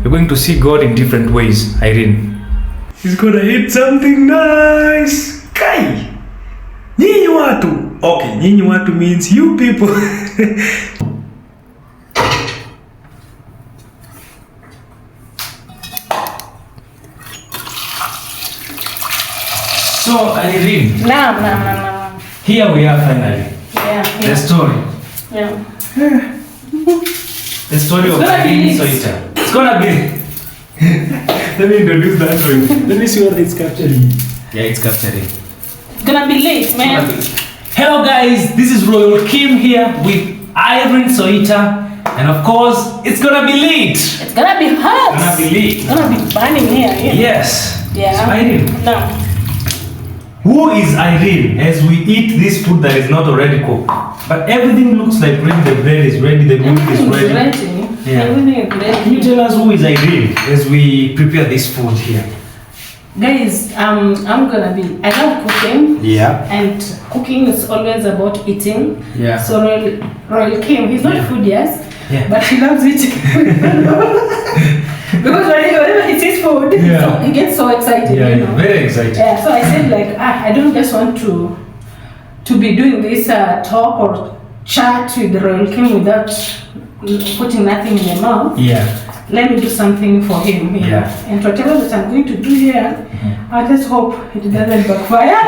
You're going to see God in different ways, Irene. He's gonna eat something nice. Kai! Nyinyi watu. Okay, nyinyi watu means you people. So, Irene. No. Here we are finally. Yeah. The story. Yeah. The story of Irene Soita. It's gonna be. Let me introduce that one. Let me see what it's capturing. Yeah, it's capturing. It's gonna be late, man. Hello guys, this is Royal Kheem here with Irene Soita. And of course, it's gonna be late. It's gonna be hot. It's gonna be late. It's gonna be burning here. Yeah. Yes. Yeah. So Irene. No. Who is Irene as we eat this food that is not already cooked? But everything looks like ready. The bread is ready. The milk is ready. Yeah. Everything is ready. Can you tell us who is Irene as we prepare this food here? Guys, I'm gonna be. I love cooking. Yeah. And cooking is always about eating. Yeah. So Royal Kheem, he's not foodiest. Yeah. But he loves eating. Because whenever he sees food, yeah. he gets so excited. Yeah, you know? very excited. Yeah. So I said I don't just want to be doing this talk or chat with Royal Kheem without putting nothing in my mouth. Yeah. Let me do something for him here. Yeah. And whatever that I'm going to do here, I just hope it doesn't backfire.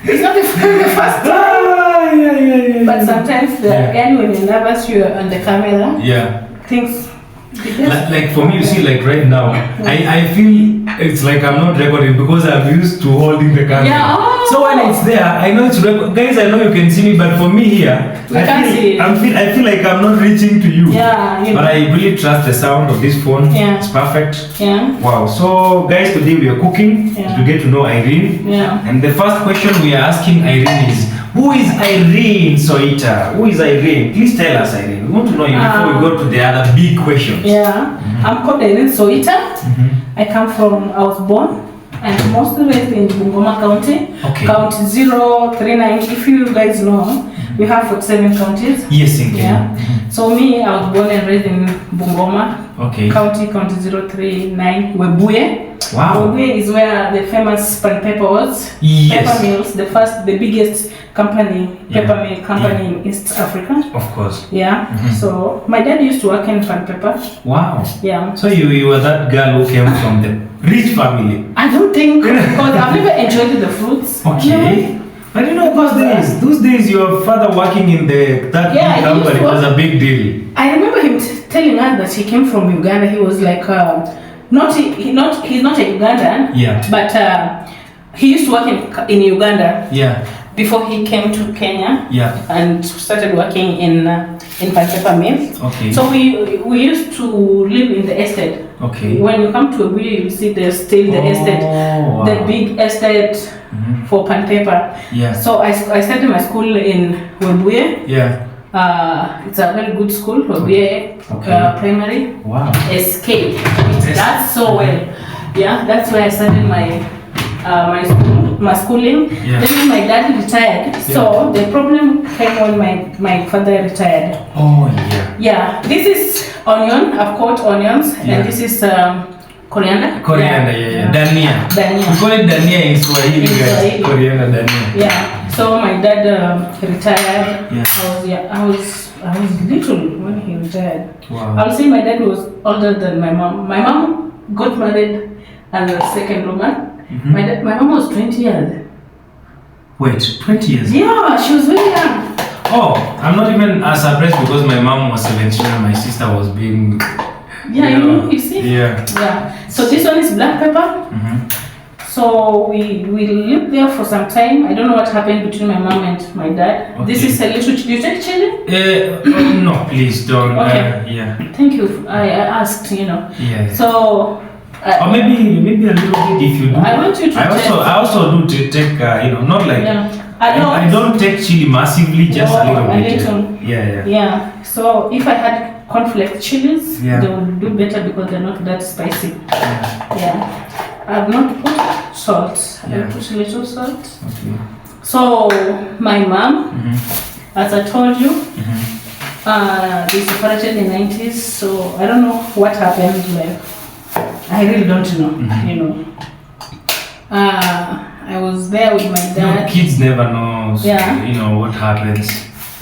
It's not the first time. Yeah. But sometimes, again, when you're nervous, you're on the camera. Yeah. Things. Like for me, you see, like right now, I feel it's like I'm not recording because I'm used to holding the camera. Yeah. Oh. So when it's there, I know it's guys. I know you can see me, but for me here, I feel like I'm not reaching to you. Yeah. But I really trust the sound of this phone. Yeah. It's perfect. Yeah. Wow. So guys, today we are cooking to get to know Irene. Yeah. And the first question we are asking Irene is, who is Irene Soita? Who is Irene? Please tell us, Irene. We want to know you before we go to the other big questions. Yeah. I'm called Irene Soita. I was born and mostly raised in Bungoma County. Okay. County 039. If you guys know, we have 47 counties. Yes, in Kenya. Yeah. So me, I was born and raised in Bungoma. Okay. County 039. Webuye. Wow. Webuye is where the famous pan paper was. Yes. Paper mills, the biggest company, paper mill company in East Africa. Of course. Yeah. So my dad used to work in pan paper. Wow. Yeah. So you were that girl who came from the rich family. I don't think because I've never enjoyed the fruits. Okay. I didn't know those days your father working in that big company was a big deal. I remember him telling us that he came from Uganda. He was like he's not a Ugandan. Yeah. But he used to work in Uganda. Yeah. Before he came to Kenya. Yeah. And started working in paper mills. Okay. So we used to live in the estate. Okay. When you come to Webuye, you see there's still the estate, the big estate for pan paper. Yeah. So I started my school in Webuye. Yeah. It's a very good school, Webuye Primary. Wow. SK. That's so well. Yeah, that's where I started my schooling. Yeah. Then my dad retired. Yeah. So the problem came when my father retired. Oh yeah. Yeah. This is onion. I've cut onions, and this is coriander. Coriander, yeah. Dania. Dania. We call it dania in Swahili, guys. Coriander, dania. Yeah. So my dad retired. Yeah. I was little when he retired. Wow. I'll say my dad was older than my mom. My mom got married as a second woman. My mom was 20 years. Wait, 20 years? Yeah, she was very young. Oh, I'm not even surprised because my mom was 17 and my sister was being... Yeah, you see? Yeah. Yeah. So this one is black pepper. So we lived there for some time. I don't know what happened between my mom and my dad. Okay. This is a little... Do you take chili? No, please don't. Okay. Yeah. Thank you. I asked, Yeah. So... or maybe a little bit if you do. I want you to I also do take not like I don't take chili massively, just a little bit. Yeah. So if I had cornflakes chilies, they would do better because they're not that spicy. Yeah. I've not put salt. I put a little salt. Okay. So my mom, as I told you, They separated in the 90s, so I don't know what happened. Like, I really don't know, you know. I was there with my dad. No, kids never know, you know, what happens.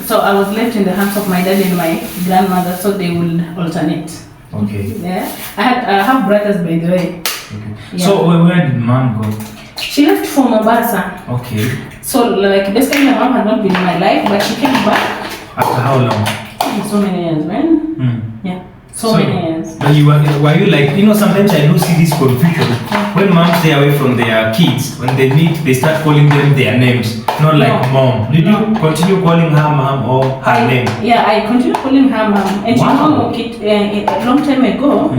So I was left in the hands of my dad and my grandmother, so they would alternate. Okay. Yeah. I have brothers, by the way. Okay. Yeah. So where did mom go? She left for Mombasa. Okay. So like basically my mom had not been in my life, but she came back. After how long? So many years, man. Yeah. So many years. But were you like, you know, sometimes I do see this confusion. When moms stay away from their kids, when they meet, they start calling them their names, not like mom. Did you continue calling her mom or her name? Yeah, I continued calling her mom. And you know, a long time ago,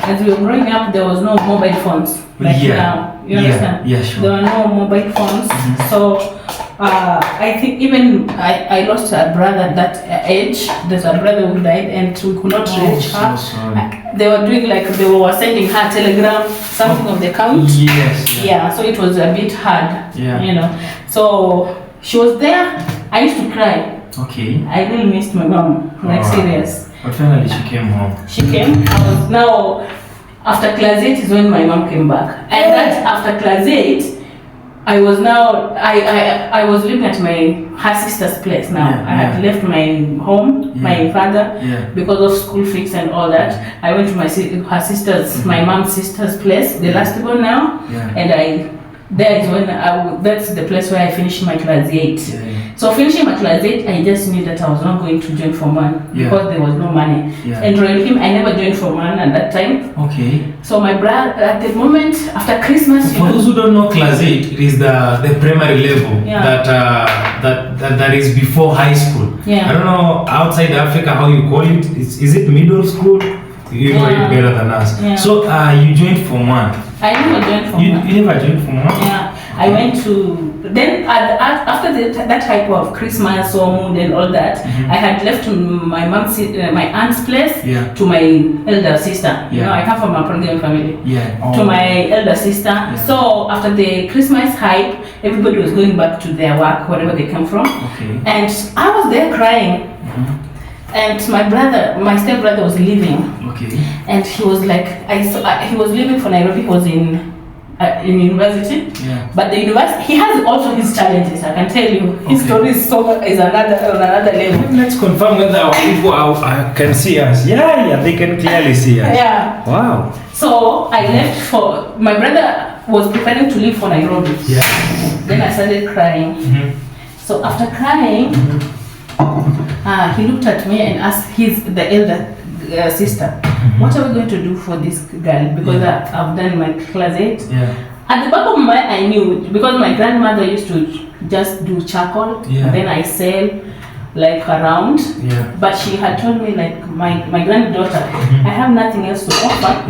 as we were growing up, there was no mobile phones like now. You understand? Yeah, sure. There were no mobile phones. So I think even I lost a brother at that age. There's a brother who died and we could not reach her. So sorry. They were doing like, they were sending her telegram, something of the count. Yes. Yeah, so it was a bit hard, you know. So she was there. I used to cry. Okay. I really missed my mom, like serious. But finally she came home. She came. I was now, after class 8 is when my mom came back. And that after class 8, I was now, I was living at her sister's place now. I had left my home, my father, because of school fees and all that. I went to her sister's, my mom's sister's place, the last one now. And there is when that's the place where I finished my class 8. So finishing my class 8, I just knew that I was not going to join Form 1 because there was no money. And Kheem, I never joined Form 1 at that time. Okay. So my brother, at the moment, after Christmas... For those who don't know, class 8, it is the primary level that is before high school. I don't know outside Africa how you call it. Is it middle school? You know it better than us. So you joined Form 1. I never joined Form 1. You never joined Form 1? Yeah. I went to, then after that type of Christmas or mood and all that, I had left my aunt's place to my elder sister. You know, I come from a Protestant family. To my elder sister. So after the Christmas hype, everybody was going back to their work, wherever they come from. And I was there crying. And my stepbrother was leaving. And he was like, he was leaving for Nairobi. He was in university, but the university, he has also his challenges. I can tell you, his story is another level. Let's confirm whether our people can see us. They can clearly see us. Wow. So I left for, my brother was preparing to leave for Nairobi. Then I started crying. So after crying, he looked at me and asked the elder sister, what are we going to do for this girl? Because I've done my class 8. At the back of my mind, I knew, because my grandmother used to just do charcoal, and then I sell like around. But she had told me, like, my granddaughter, I have nothing else to offer.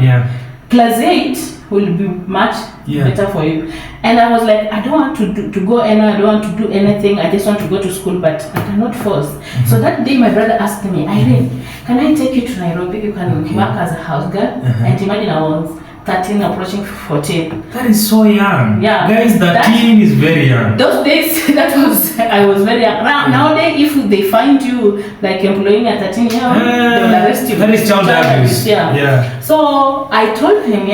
Class 8 will be much better for you. And I was like, I don't want to go anywhere, I don't want to do anything, I just want to go to school, but I cannot force. So that day my brother asked me, Irene, can I take you to Nairobi? You can work as a house girl. And imagine I was 13 approaching 14. That is so young. Guys, 13 is very young. Those days, I was very young. Nowadays, if they find you like employing a 13-year-old, they will arrest you. That is child abuse. So I told him,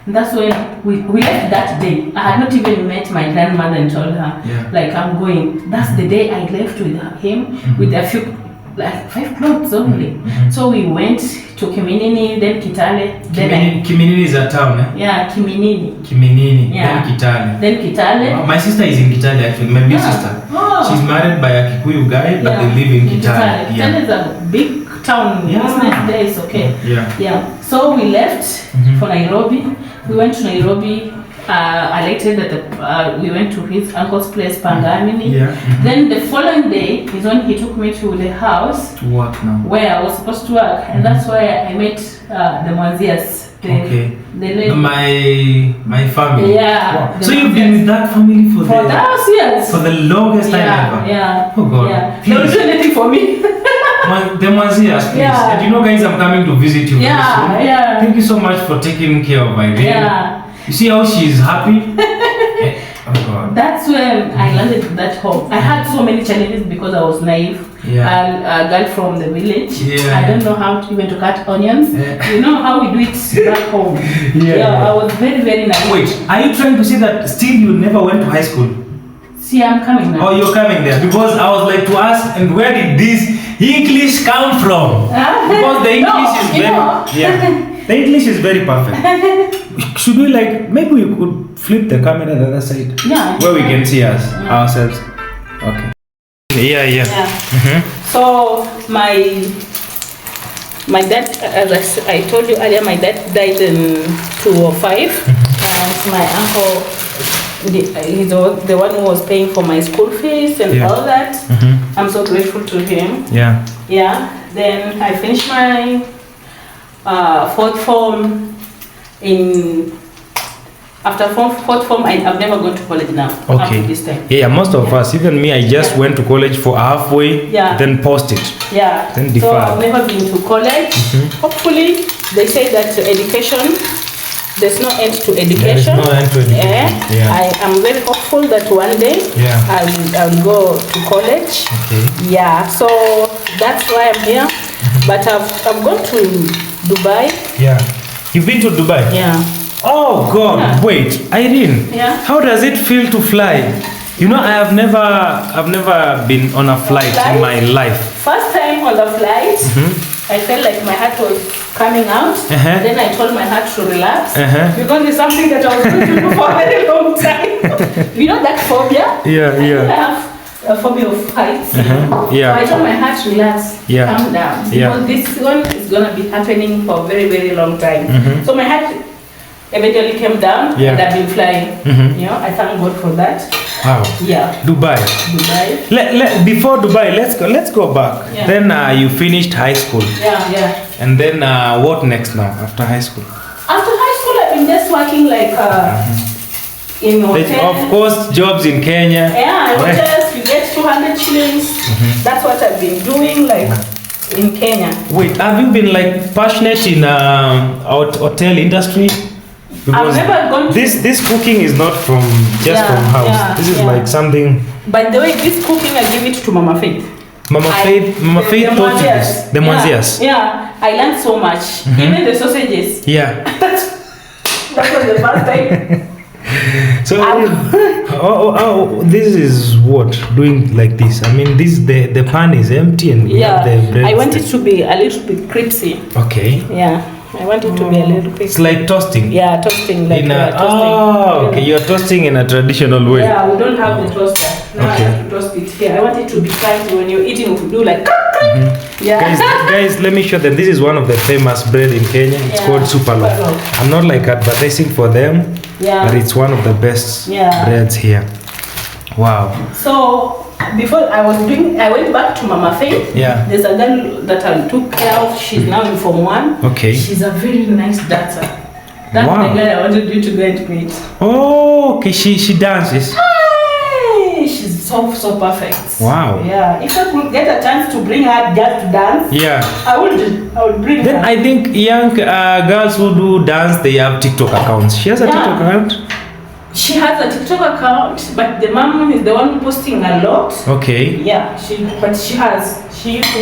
that's when we left that day. I had not even met my grandmother and told her, like, I'm going. That's the day I left with him with a few, like 5 clothes only. So we went to Kiminini, then Kitale. Kiminini is a town, eh? Kiminini. Then Kitale. My sister is in Kitale actually, my big sister. She's married by a Kikuyu guy, but they live in Kitale. Kitale is a big town. Business there is okay. So we left for Nairobi. We went to Nairobi. I later that we went to his uncle's place, Pangamini. Then the following day is when he took me to the house to work now, where I was supposed to work, and that's where I met the Mwanzias. My family. Wow. So you've been with that family for those years, for the longest time ever. Oh God. They don't do anything for me. The Mwanzias, please. And you know, guys, I'm coming to visit you very soon. Thank you so much for taking care of Irene. You see how she's happy? Oh God. That's when I landed that home. I had so many challenges because I was naive. a girl from the village. Yeah. I don't know how to even to cut onions. You know how we do it back home. I was very, very nice. Wait, are you trying to say that still you never went to high school? See, I'm coming now. Oh, you're coming there. Because I was like to ask, and where did this English come from? Because the English is very... the English is very perfect. Should we maybe we could flip the camera to the other side? Yeah. Where we can see ourselves. Okay. Yeah. So my dad, as I told you earlier, my dad died in 2005. And my uncle, he's the one who was paying for my school fees and all that. I'm so grateful to him. Yeah. Then I finished my fourth form after fourth form. I've never gone to college now. Up to this time. Yeah, most of us, even me, I just went to college for halfway, then posted. Then so I've never been to college. Hopefully, they say that education, there's no end to education. There's no end to education. I am very hopeful that one day I will go to college. So that's why I'm here. But I've gone to Dubai. You've been to Dubai? Oh God! Wait, Irene. How does it feel to fly? You know, I've never been on a flight in my life. First time on the flight, I felt like my heart was coming out. Then I told my heart to relax because it's something that I was going to do for a very long time. You know that phobia? I have a phobia of heights. So I told my heart to relax, calm down, because this one is gonna be happening for a very, very long time. So my heart eventually came down and I've been flying. You know, I thank God for that. Wow. Dubai. Before Dubai, let's go back. Then you finished high school. And then what next now after high school? After high school, I've been just working in hotels. Of course, jobs in Kenya. Hotels, you get 200 shillings. That's what I've been doing in Kenya. Wait, have you been passionate in hotel industry? Because I've never gone to this cooking is not from house. This is something. By the way, this cooking I give it to Mama Faith. Mama Faith taught you this. The Mwanzias. I learned so much. Even the sausages. That was the first time. So this is what doing like this. I mean, the pan is empty and we have the bread. I want it to be a little bit crispy. Okay. I want it to be a little bit. It's like toasting. Toasting toasting. Okay. You're toasting in a traditional way. We don't have the toaster. Now I have to toast it here. I want it to be crunchy when you're eating. To do like. Guys, let me show them. This is one of the famous bread in Kenya. It's called Superloaf. I'm not advertising for them, but it's one of the best breads here. Wow. So before I went back to Mama Faith. There's a girl that I took care of. She's now in Form 1. Okay. She's a very nice dancer. That's the girl I wanted you to go and meet. Oh, okay. She dances. She's so perfect. Wow. If I could get a chance to bring her just to dance, I would bring her. Then I think young girls who do dance, they have TikTok accounts. She has a TikTok account? She has a TikTok account, but the mom is the one posting a lot. Okay. She used to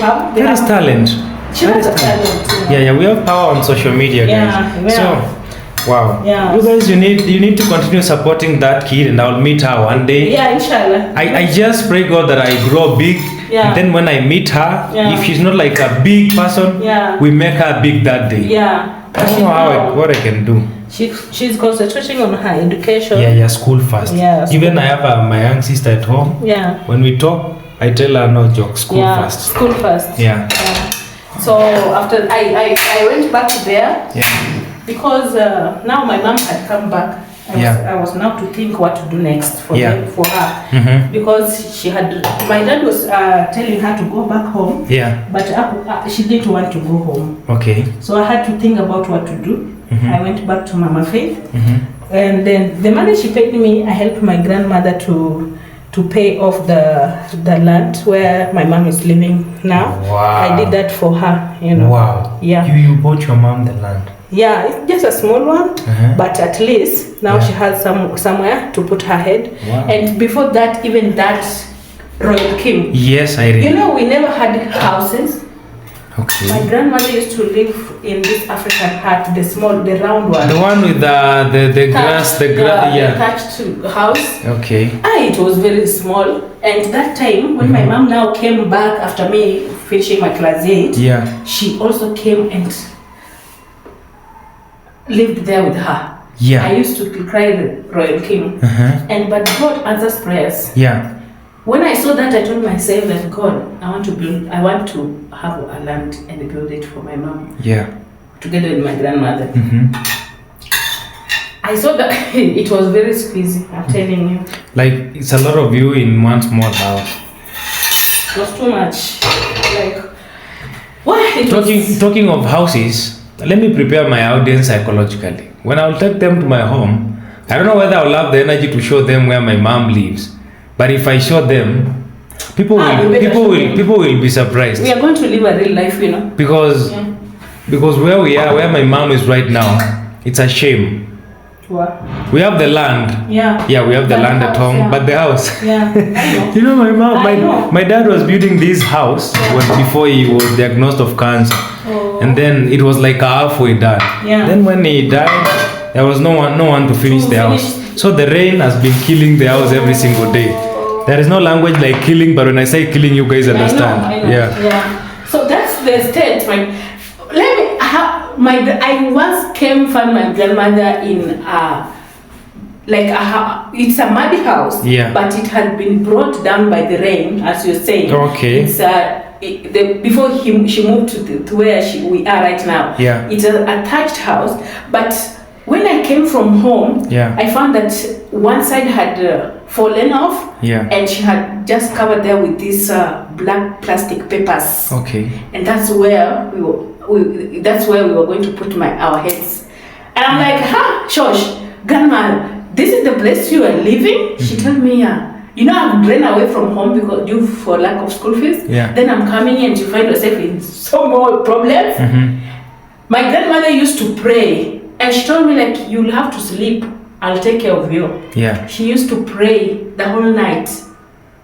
have. There is talent. She has a talent. We have power on social media, guys. So, wow. You guys, you need to continue supporting that kid, and I'll meet her one day. Inshallah. I just pray God that I grow big. And then when I meet her, if she's not like a big person, we make her big that day. I don't know what I can do. She's concentrating on her education. School first. Even I have my young sister at home. When we talk, I tell her no joke. School first. School first. So after I went back there. Because now my mom had come back. I was now to think what to do next for her. Because my dad was telling her to go back home. But she didn't want to go home. Okay. So I had to think about what to do. I went back to Mama Faith. And then the money she paid me, I helped my grandmother to pay off the land where my mom is living now. I did that for her, Wow. You bought your mom the land. It's just a small one, but at least now she has somewhere to put her head. And before that, even that Royal Kheem. Yes, I remember. You know, we never had houses. Okay. My grandmother used to live in this African hut, the round one. The one with the grass, the thatched house. Okay. It was very small. And that time, when my mom now came back after me finishing my class 8, she also came and lived there with her. Yeah. I used to cry Royal Kheem. But God answers prayers. Yeah. When I saw that, I told myself that God, I want to have a land and build it for my mom. Yeah. Together with my grandmother. I saw that it was very squeezy, I'm telling you. Like, it's a lot of you in one small house. It was too much. Like, what? Talking of houses, let me prepare my audience psychologically. When I'll take them to my home, I don't know whether I'll have the energy to show them where my mom lives. But if I show them, people will be surprised. We are going to live a real life, you know. Because where we are, where my mom is right now, it's a shame. What? We have the land. Yeah. Yeah, we have the land at home, but the house. Yeah. I know. You know, my dad was building this house before he was diagnosed of cancer. And then it was like halfway done. Yeah. Then when he died, there was no one to finish the house. So the rain has been killing the house every single day. There is no language like killing, but when I say killing, you guys understand. I know. Yeah. So that's the state. I once came from my grandmother in it's a muddy house. Yeah. But it had been brought down by the rain, as you're saying. Okay. It's before she moved to where we are right now. Yeah. It's a thatched house, but when I came from home, I found that one side had fallen off, and she had just covered there with these black plastic papers. Okay. And that's where we were going to put our heads. And I'm like, Shosh, grandma, this is the place you are living? She told me, yeah. You know, I've ran away from home due for lack of school fees. Yeah. Then I'm coming and you find yourself in so more problems. My grandmother used to pray. And she told me, like, you'll have to sleep. I'll take care of you. Yeah. She used to pray the whole night.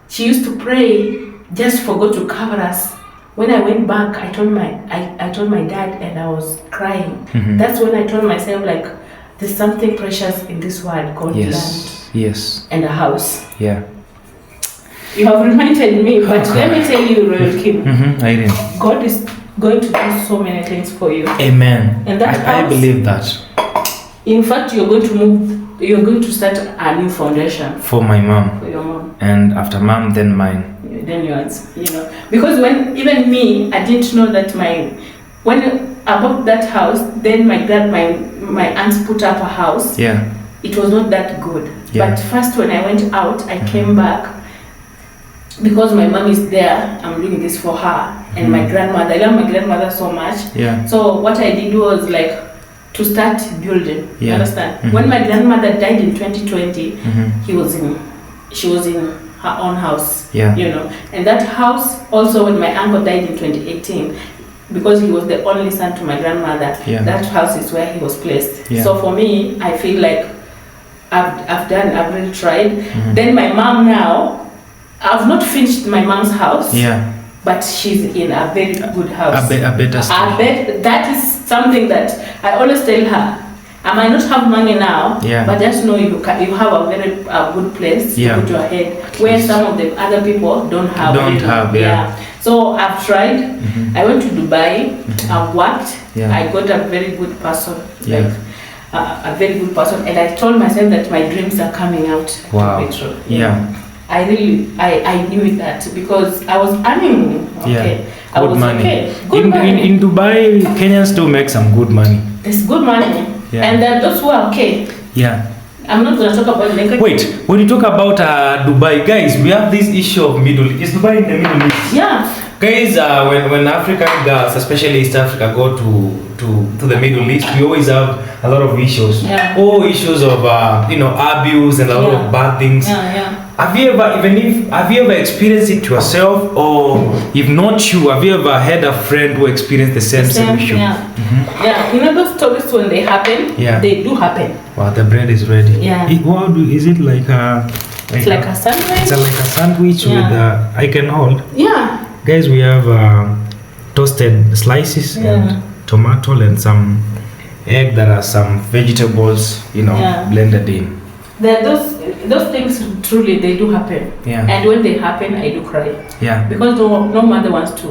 She used to pray just for God to cover us. When I went back, I told my dad, and I was crying. That's when I told myself, like, there's something precious in this world called land. Yes. And a house. Yeah. You have reminded me, but let me tell you, Royal Kheem. I didn't. God is going to do so many things for you. Amen. And that I believe that. In fact, you're going to start a new foundation. For my mom. For your mom. And after mom, then mine. Then yours, you know. Because when even me, I didn't know that when I bought that house, then my aunts put up a house. Yeah. It was not that good. Yeah. But first when I went out, I came back. Because my mom is there, I'm doing this for her. And my grandmother, I love my grandmother so much. Yeah. So what I did was like to start building. Yeah. You understand? When my grandmother died in 2020, she was in her own house. Yeah. You know. And that house also, when my uncle died in 2018, because he was the only son to my grandmother, that house is where he was placed. Yeah. So for me, I feel like I've really tried. Then my mom now, I've not finished my mom's house. Yeah. But she's in a very good house. A better state. That is something that I always tell her. I might not have money now, but just know you have a very good place to put your head, where some of the other people don't have. So I've tried. I went to Dubai. I've worked. I got a very good person. Like a very good person, and I told myself that my dreams are coming out. Wow. Yeah. I knew that because I was earning. Okay. Yeah. Good money. Good money. In Dubai, Kenyans still make some good money. There's good money. Yeah. And there are those who are okay. Yeah. I'm not going to talk about negative. Wait, when you talk about Dubai, guys, we have this issue of Middle East. Is Dubai in the Middle East? Yeah. Guys, when African girls, especially East Africa, go to the Middle East, we always have a lot of issues. Yeah. Oh, issues of abuse and a lot of bad things. Yeah, yeah. Have you ever experienced it yourself, or if not you, have you ever had a friend who experienced the same issue? Yeah. Yeah, you know those stories when they happen, they do happen. Wow, the bread is ready. Yeah. Is it like It's like a sandwich. It's like a sandwich with I can hold. Yeah. Guys, we have toasted slices and tomato and some egg that are some vegetables, blended in. Those things truly they do happen. Yeah. And when they happen, I do cry. Yeah. Because no mother wants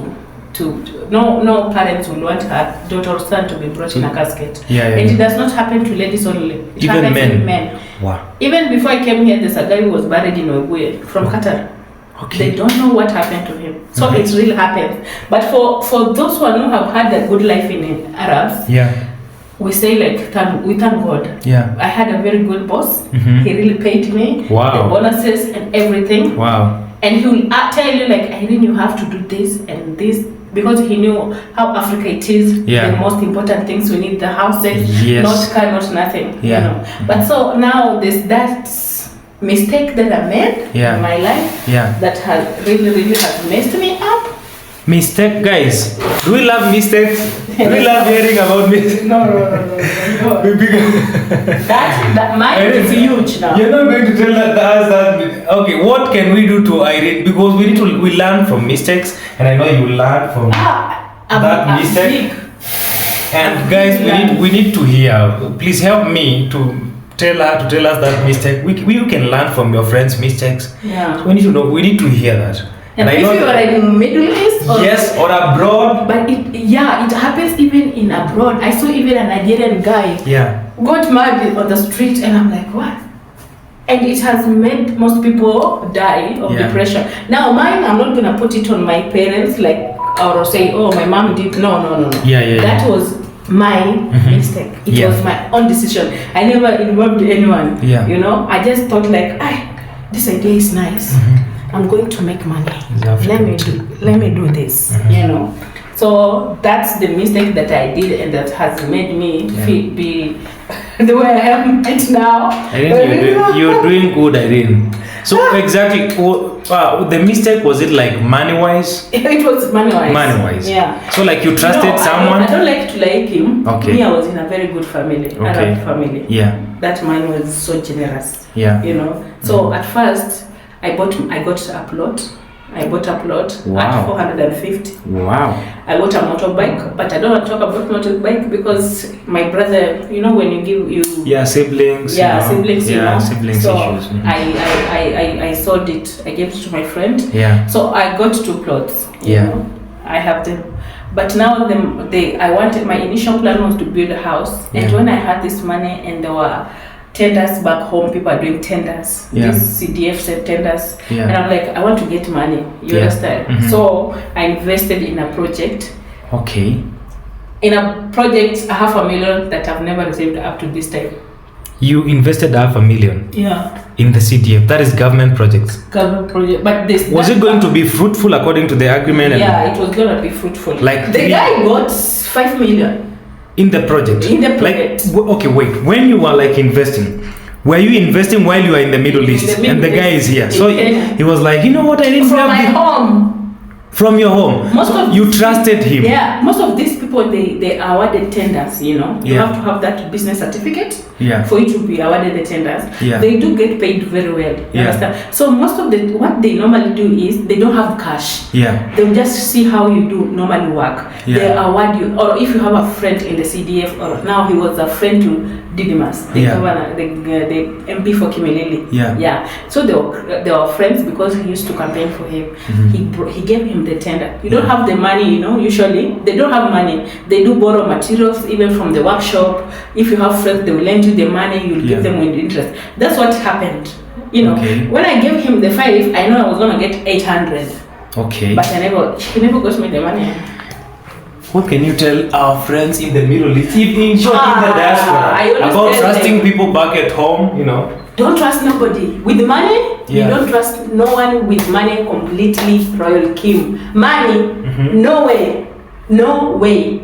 no parents will want her daughter or son to be brought in a casket. Yeah. And it does not happen to ladies only. It even happens to men. Wow. Even before I came here, there's a guy who was buried in Oguye from Qatar. Okay. They don't know what happened to him. So it really happens. But for those who have had a good life in Arabs, we say we thank God. Yeah. I had a very good boss. He really paid me. Wow. The bonuses and everything. Wow. And he will tell you Irene, you have to do this and this, because he knew how Africa it is. The most important things we need, the houses, not car, not nothing. But so now there's that mistake that I made in my life that has really has messed me up. Mistake, guys. Do we love mistakes? Do we love hearing about mistakes? No. that mine is huge now. You're not going to tell us that. Okay, what can we do to Irene? Because we learn from mistakes, and I know you learn from that mistake. And guys, we need to hear. Please help me to tell us that mistake. We can learn from your friends' mistakes. Yeah. We need to know. We need to hear that. And if you are in Middle East or abroad. But it happens even in abroad. I saw even a Nigerian guy got married on the street, and I'm like, what? And it has made most people die of depression. Now mine, I'm not gonna put it on my parents or say, oh, my mom did. No. That was my mistake. It was my own decision. I never involved anyone. I just thought this idea is nice. I'm going to make money. Let me do this. So that's the mistake that I did, and that has made me be the way I am right now. Irene, you're doing good, Irene. So exactly, the mistake, was it money-wise? It was money-wise. Money-wise. Yeah. So you trusted someone? I don't like to like him. Okay. Me, I was in a very good family, Arab family. Yeah. That man was so generous. Yeah. So at first, I got a plot. I bought a plot at 450. Wow. I bought a motorbike, but I don't want to talk about motorbike because my brother, when you give siblings. Siblings. Siblings so issues. I sold it. I gave it to my friend. Yeah. So I got 2 plots. I have them. But now I wanted, my initial plan was to build a house. And when I had this money and there were tenders back home, people are doing tenders. These CDF said tenders. And I'm like, I want to get money. You understand? So I invested in a project. Okay. In a project, $500,000 that I've never received up to this time. You invested $500,000? Yeah. In the CDF. That is government projects. Government project. But was it going to be fruitful according to the agreement? Yeah, it was going to be fruitful. The guy got $5 million. In the project? In the project. Okay, wait. When you were investing, were you investing while you are in the Middle East? And the guy is here. So he was like, you know what, I didn't From my home. From your home. You trusted him. Yeah. Most of these people, they awarded tenders, You have to have that business certificate for you to be awarded the tenders. Yeah. They do get paid very well. You understand? So most of what they normally do is they don't have cash. Yeah. They'll just see how you do normally work. Yeah. They award you, or if you have a friend in the CDF, or now he was a friend to Didimas, the MP for Kimilili. Yeah. So they were friends because he used to campaign for him. He gave him the tender. You don't have the money, usually they don't have money. They do borrow materials even from the workshop. If you have friends, they will lend you the money, you'll give them with interest. That's what happened. When I gave him the 5, I know I was gonna get 800. Okay. But he never got me the money. What can you tell our friends in the Middle East, in the diaspora, about trusting people back at home, Don't trust nobody. With money, you don't trust no one with money completely, Royal Kheem. Money, no way. No way.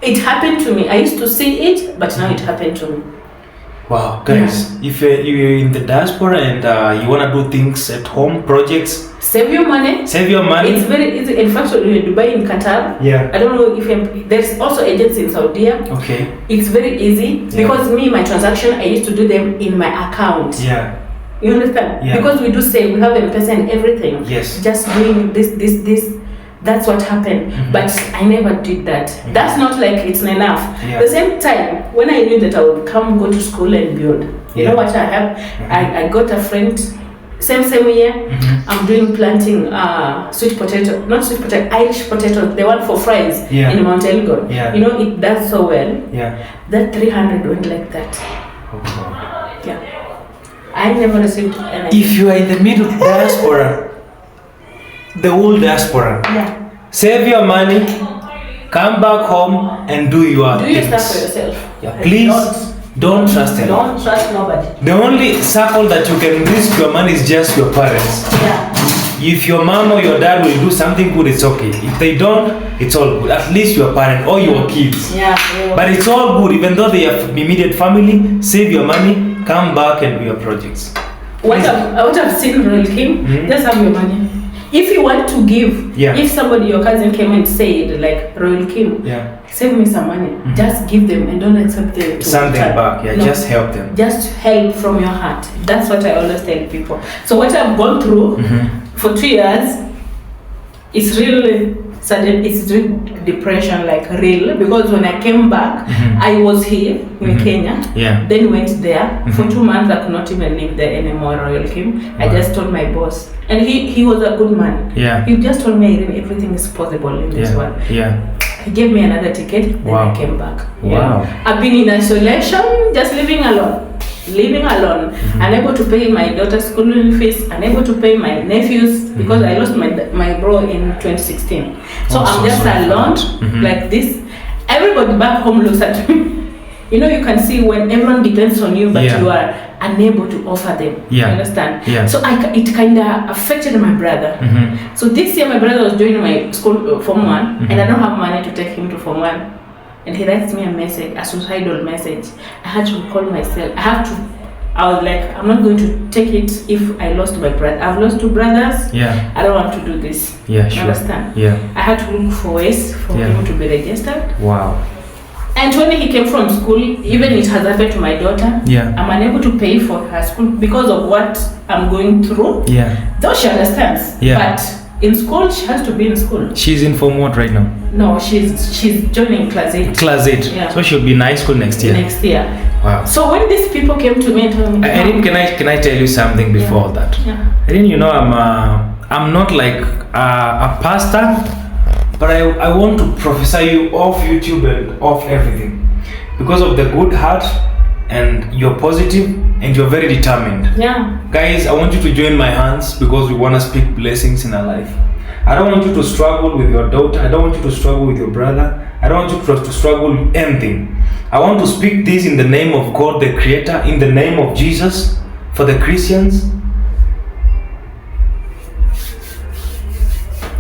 It happened to me. I used to see it, but now it happened to me. Wow, guys, if you're in the diaspora and you want to do things at home, projects, save your money. It's very easy. In fact, in Dubai, in Qatar, I don't know if there's also agents in Saudi. Okay. It's very easy because my transaction, I used to do them in my account. Yeah. You understand? Yeah. Because we do say we have M-Pesa and everything. Yes. Just doing this. That's what happened. But I never did that. That's not like it's enough. Yeah. The same time, when I knew that I would go to school and build, you know what I have? I got a friend, same year, I'm doing planting sweet potato, not sweet potato, Irish potato, the one for fries in Mount Elgon. Yeah. You know, it does so well. Yeah. That 300 went like that. Okay. Yeah. I never received anything. If you are in the middle diaspora, the whole diaspora, save your money, come back home and do your things. Stuff for yourself. Yeah. Please don't trust anyone. Don't trust nobody. The only circle that you can risk your money is just your parents. Yeah. If your mom or your dad will do something good, it's okay. If they don't, it's all good. At least your parent or your kids. Yeah. But it's all good, even though they are immediate family. Save your money, come back and do your projects. What I've seen, Royal Kheem, just have your money. If you want to give, if somebody, your cousin came and said, like, Royal Kheem, save me some money, just give them and don't accept them to something back. No, just help them. Just help from your heart. That's what I always tell people. So what I've gone through for 2 years, it's really sudden, it's real depression, like real, because when I came back, I was here in Kenya, then went there. For 2 months, I could not even live there anymore, Royal Kheem. I just told my boss, and he was a good man. He just told me, everything is possible in this world. He gave me another ticket, then I came back. I've been in isolation, just living alone, unable to pay my daughter's school fees, unable to pay my nephews, because I lost my bro in 2016. So I'm just alone, like this. Everybody back home looks at me. You know, you can see when everyone depends on you, but you are unable to offer them. You understand? So it kind of affected my brother. So this year my brother was joining my school Form 1, and I don't have money to take him to Form 1. And he writes me a message, a suicidal message. I had to call myself. I was like, I'm not going to take it if I lost my brother. I've lost 2 brothers. I don't want to do this. You understand? I had to look for ways for him to be registered. And when he came from school, even it has happened to my daughter. I'm unable to pay for her school because of what I'm going through. Though she understands. But in school, she has to be in school. She's in Form what right now? No, she's joining Class 8. Class 8. So she'll be in high school next year. Wow. So when these people came to me and told me, Erin, can I tell you something before that? Erin, you know, I'm not like a pastor, but I want to prophesy you off YouTube and off everything because of the good heart, and you're positive and you're very determined. Guys, I want you to join my hands because we want to speak blessings in our life. I don't want you to struggle with your daughter. I don't want you to struggle with your brother. I don't want you to struggle with anything. I want to speak this in the name of God, the Creator, in the name of Jesus, for the Christians.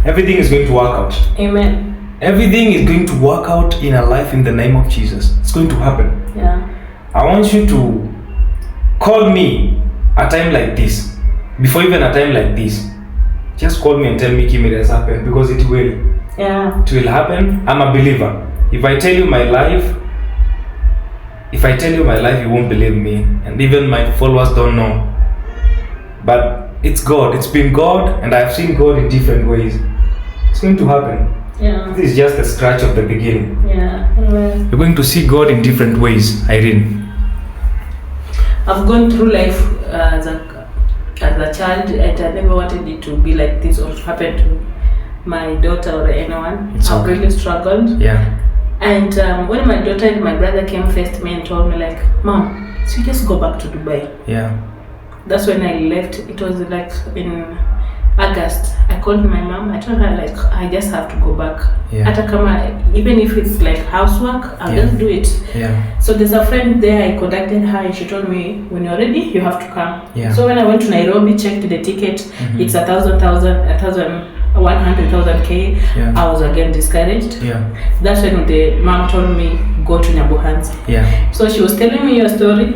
Everything is going to work out. Amen. Everything is going to work out in our life in the name of Jesus. It's going to happen. I want you to call me a time like this. Before even a time like this, just call me and tell me, Kheem, it has happened, because it will. It will happen. I'm a believer. If I tell you my life, you won't believe me, and even my followers don't know. But it's God. It's been God, and I've seen God in different ways. It's going to happen. This is just a scratch of the beginning. You're going to see God in different ways, Irene. I've gone through life as a child, and I never wanted it to be like this or to happen to my daughter or anyone. I've really struggled. And when my daughter and my brother came first to me and told me, like, Mom, so you just go back to Dubai. That's when I left. It was like in August. I called my mom. I told her, like, I just have to go back. Even if it's like housework, I'll just do it. So there's a friend there. I contacted her and she told me, when you're ready, you have to come. So when I went to Nairobi, checked the ticket, it's 100,000 K. I was again discouraged. That's when the mom told me, go to Nyabohanse. Yeah. So she was telling me your story.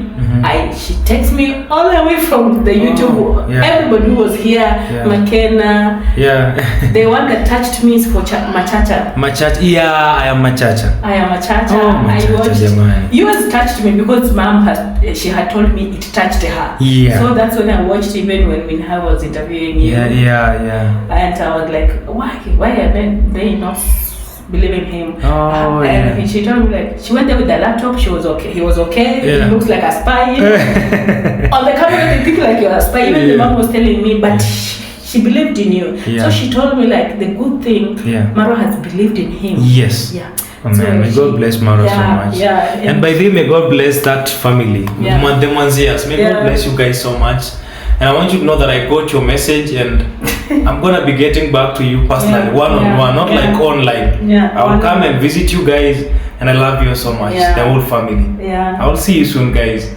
She texted me all the way from the YouTube. Yeah. Everybody who was here, McKenna. Yeah. The one that touched me is for Machacha. Machacha. Yeah, I am Machacha. I watched. Yours touched me because mom she had told me it touched her. Yeah. So that's when I watched, even when Minha was interviewing you. Yeah. And I was like, why are they not believing him? And she told me, like, she went there with the laptop, she was okay, he was okay, he looks like a spy. On the camera they think like you're a spy. Even the mom was telling me, but she believed in you. So she told me, like, the good thing, Marwa has believed in him. Yes. Yeah. Oh man, may God bless Marwa so much. Yeah. And by the way, may God bless that family. The Manzias. May God bless you guys so much. And I want you to know that I got your message, and I'm gonna be getting back to you personally, one-on-one, not like online. I will come and visit you guys, and I love you so much, the whole family. I will see you soon, guys.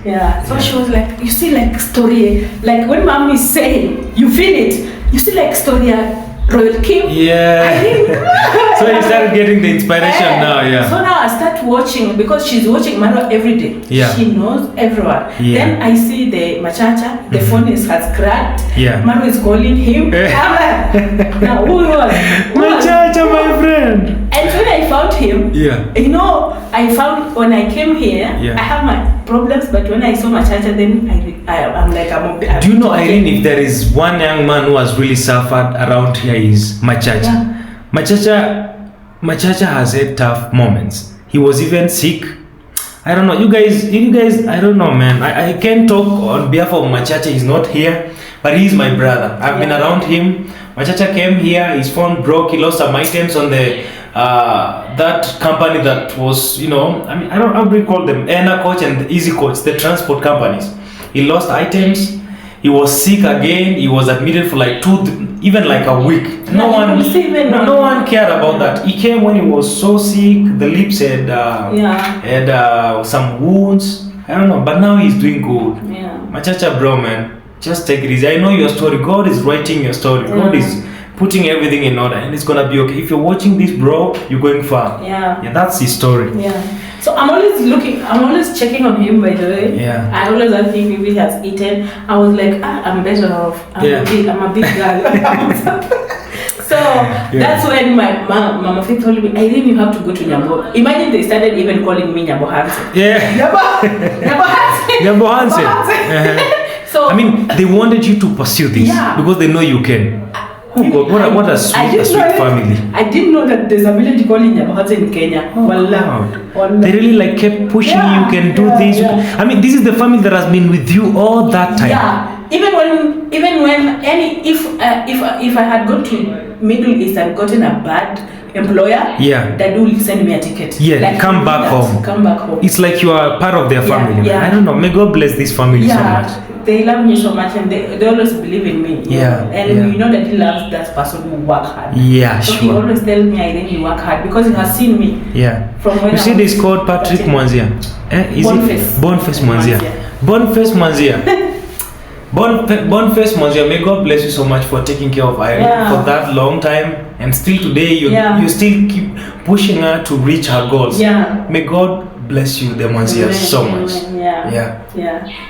So she was like, you see, like, story, like when mom is saying, you feel it. You see, like, story Royal Kheem. So you started getting the inspiration now. So now I start watching, because she's watching Marwa every day. She knows everyone. Then I see the Machacha, the phone has cracked. Marwa is calling him. Now who was Machacha, my friend? And when I found him, you know, I found when I came here, I have my problems, but when I saw Machacha, then I'm like, do you know, Irene, if there is one young man who has really suffered around here is Machacha. Machacha has had tough moments. He was even sick. I don't know, you guys, I don't know, man. I can't talk on behalf of Machacha. He's not here, but he's my brother. I've been around him. Machacha came here, his phone broke, he lost some items on the that company that was, you know, I mean, I don't recall them, Air Coach and Easy Coach, the transport companies. He lost items. He was sick again. He was admitted for like even like a week. No one cared about that. He came when he was so sick. The lips had some wounds. I don't know, but now he's doing good. Machacha, bro, man, just take it easy. I know your story. God is writing your story. God is putting everything in order, and it's gonna be okay. If you're watching this, bro, you're going far. That's his story. So I'm always checking on him, by the way. I always ask him if he has eaten. I was like, I'm better off. I'm a big girl. So that's when my Mama Faith told me, Irene, you have to go to Nyambo. Imagine they started even calling me Nyabohanse. Nyabohanse. So I mean, they wanted you to pursue this because they know you can. Oh God, what a sweet family. I didn't know that there's a village called Nyabohanse in Kenya. They really like kept pushing you can do this. I mean, this is the family that has been with you all that time. Even when if I had gone to Middle East and gotten a bad employer, that will send me a ticket. Like, come back home. It's like you are part of their family. I don't know. May God bless this family so much. They love me so much, and they always believe in me. You know that he loves that person who work hard. So he always tells me, I really work hard, because he has seen me. From when you see this called Patrick Mwanzia. Boniface Mwanzia. Boniface Mwanzia, may God bless you so much for taking care of Irene for that long time, and still today you still keep pushing her to reach her goals. May God bless you, the Mwanzias, so much.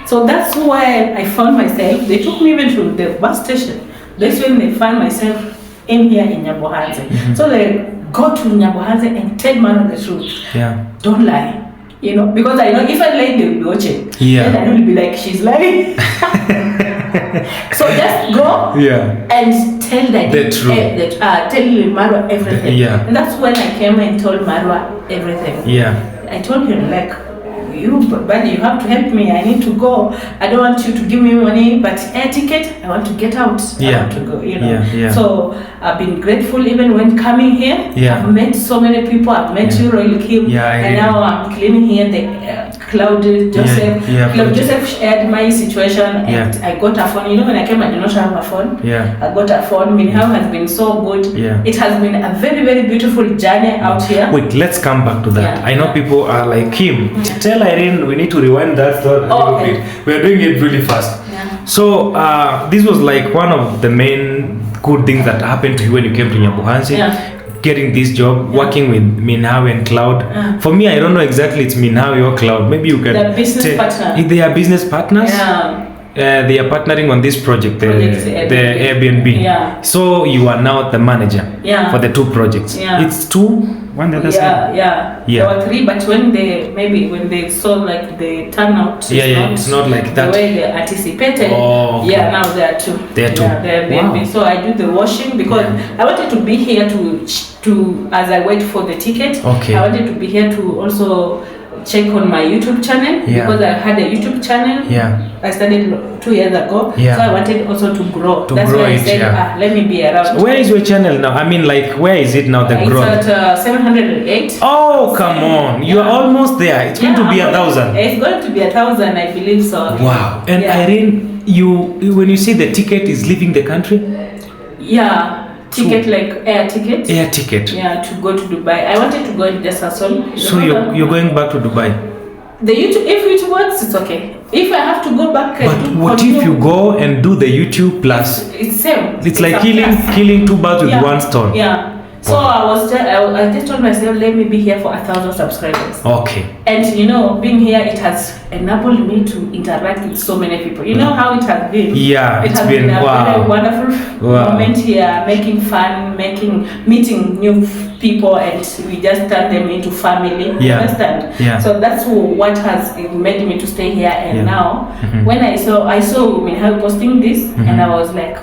So that's why I found myself. They took me even to the bus station. That's when they found myself in here in Nyabohanse. So they go to Nyabohanse and tell Marwa the truth. Don't lie. You know, because I know if I lie, they'll be watching. Then I will be like, she's lying. So just go and tell the truth. Tell Marwa everything. And that's when I came and told Marwa everything. I told him, like, buddy, you have to help me. I need to go. I don't want you to give me money, but air ticket, I want to get out. I want to go, you know. So I've been grateful even when coming here. I've met so many people. I've met you, Royal Kheem, and now I'm cleaning here the Cloud Joseph. Cloud Joseph shared my situation, and I got a phone. You know, when I came, I did not have a phone. I got a phone. Minhao has been so good. It has been a very, very beautiful journey out here. Wait, let's come back to that. I know people are like, Kheem, tell Irene we need to rewind that story a little bit. We're doing it really fast. So this was like one of the main good things that happened to you when you came to Nyabohanse. getting this job, working with Minhawi and Cloud. For me, I don't know exactly it's Minhawi or Cloud. Maybe you can. They're business partners. If they are business partners. Yeah. They are partnering on this project, the Airbnb. Yeah. So you are now the manager for the 2 projects. Yeah. It's 2, one the other side. Yeah. There were 3, but when they saw like the turnout, it's not like that the way they anticipated. Oh, okay. Now there are 2. There are 2. Airbnb. Wow. So I do the washing because I wanted to be here to as I wait for the ticket. Okay. I wanted to be here to also check on my YouTube channel because I had a YouTube channel. I started 2 years ago. So I wanted also to grow. That's why I said, let me be around. Where is your channel now? I mean, like, where is it now? The growth? It's at 708. Oh, come on! You are almost there. It's going to be 1,000. It's going to be 1,000, I believe so. Wow! And Irene, when you say the ticket is leaving the country? Ticket, like air ticket. Air ticket. To go to Dubai. I wanted to go in just Sasol. So you're going back to Dubai? The YouTube, if it works, it's okay. If I have to go back, but what if you go and do the YouTube plus? It's same. It's like killing 2 birds with 1 stone. So I just told myself, let me be here for 1,000 subscribers. Okay. And being here, it has enabled me to interact with so many people. You know how it has been. Yeah, it has been a very wonderful moment here, making fun, meeting new people, and we just turn them into family. You understand? So that's what has made me to stay here. And now, when I saw Minhawi posting this, and I was like,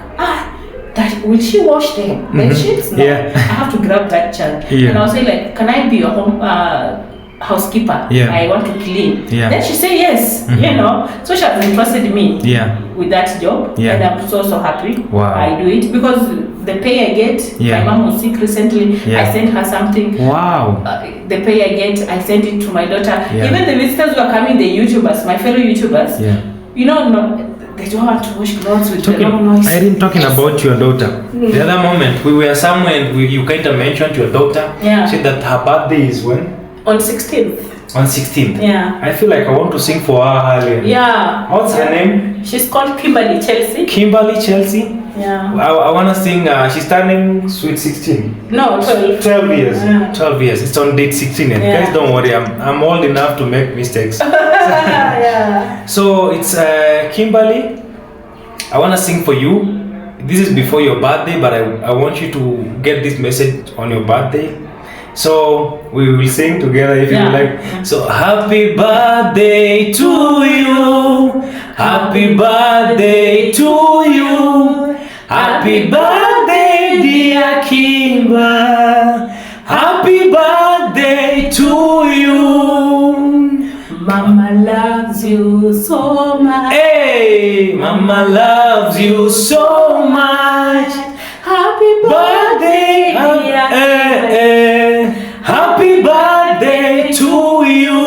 will she wash them? The sheets? No. I have to grab that child. And I was saying, like, can I be your home housekeeper? I want to clean. Then she said yes. So she has entrusted me with that job, and I'm so happy. I do it because the pay I get. My mom was sick recently. I sent her something. The pay I get, I sent it to my daughter. Even the visitors who are coming, the YouTubers, my fellow YouTubers. They don't want to wash clothes with the long noise. I didn't talking about your daughter. The other moment we were somewhere and you kind of mentioned your daughter. Said that her birthday is when? On 16th. On 16th. I feel like I want to sing for her earlier. What's her name? She's called Kimberly Chelsea. Kimberly Chelsea? I want to sing, she's turning sweet 16. No, 12. 12 years. 12 years. It's on date 16. And guys, don't worry, I'm old enough to make mistakes. So it's Kimberly. I want to sing for you. This is before your birthday, but I want you to get this message on your birthday. So we will sing together if you like. So happy birthday to you. Happy birthday to you. Happy birthday, dear Kimba. Happy birthday to you. Mama loves you so much. Hey, Mama loves you so much. Happy birthday, dear Kimba. Happy birthday to you.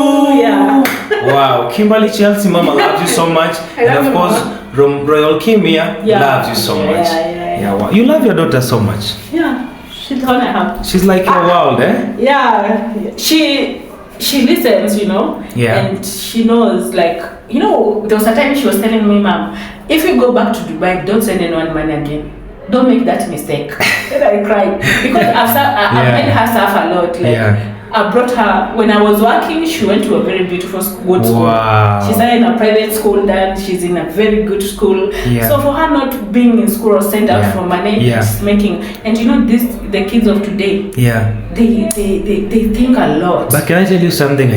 Wow, Kimberly Chelsea, Mama loves you so much. And of course, Royal Kheem loves you so much. Wow. You love your daughter so much. She's gonna have. She's like your world, eh? She listens, and she knows, like, there was a time she was telling me, Mom, if you go back to Dubai, don't send anyone money again. Don't make that mistake. Then I cried because I've made her suffer a lot. I brought her, when I was working, she went to a very beautiful good school. She's in a private school, then she's in a very good school. So for her not being in school or sent out for money, she's making, and the kids of today, they think a lot. But can I tell you something?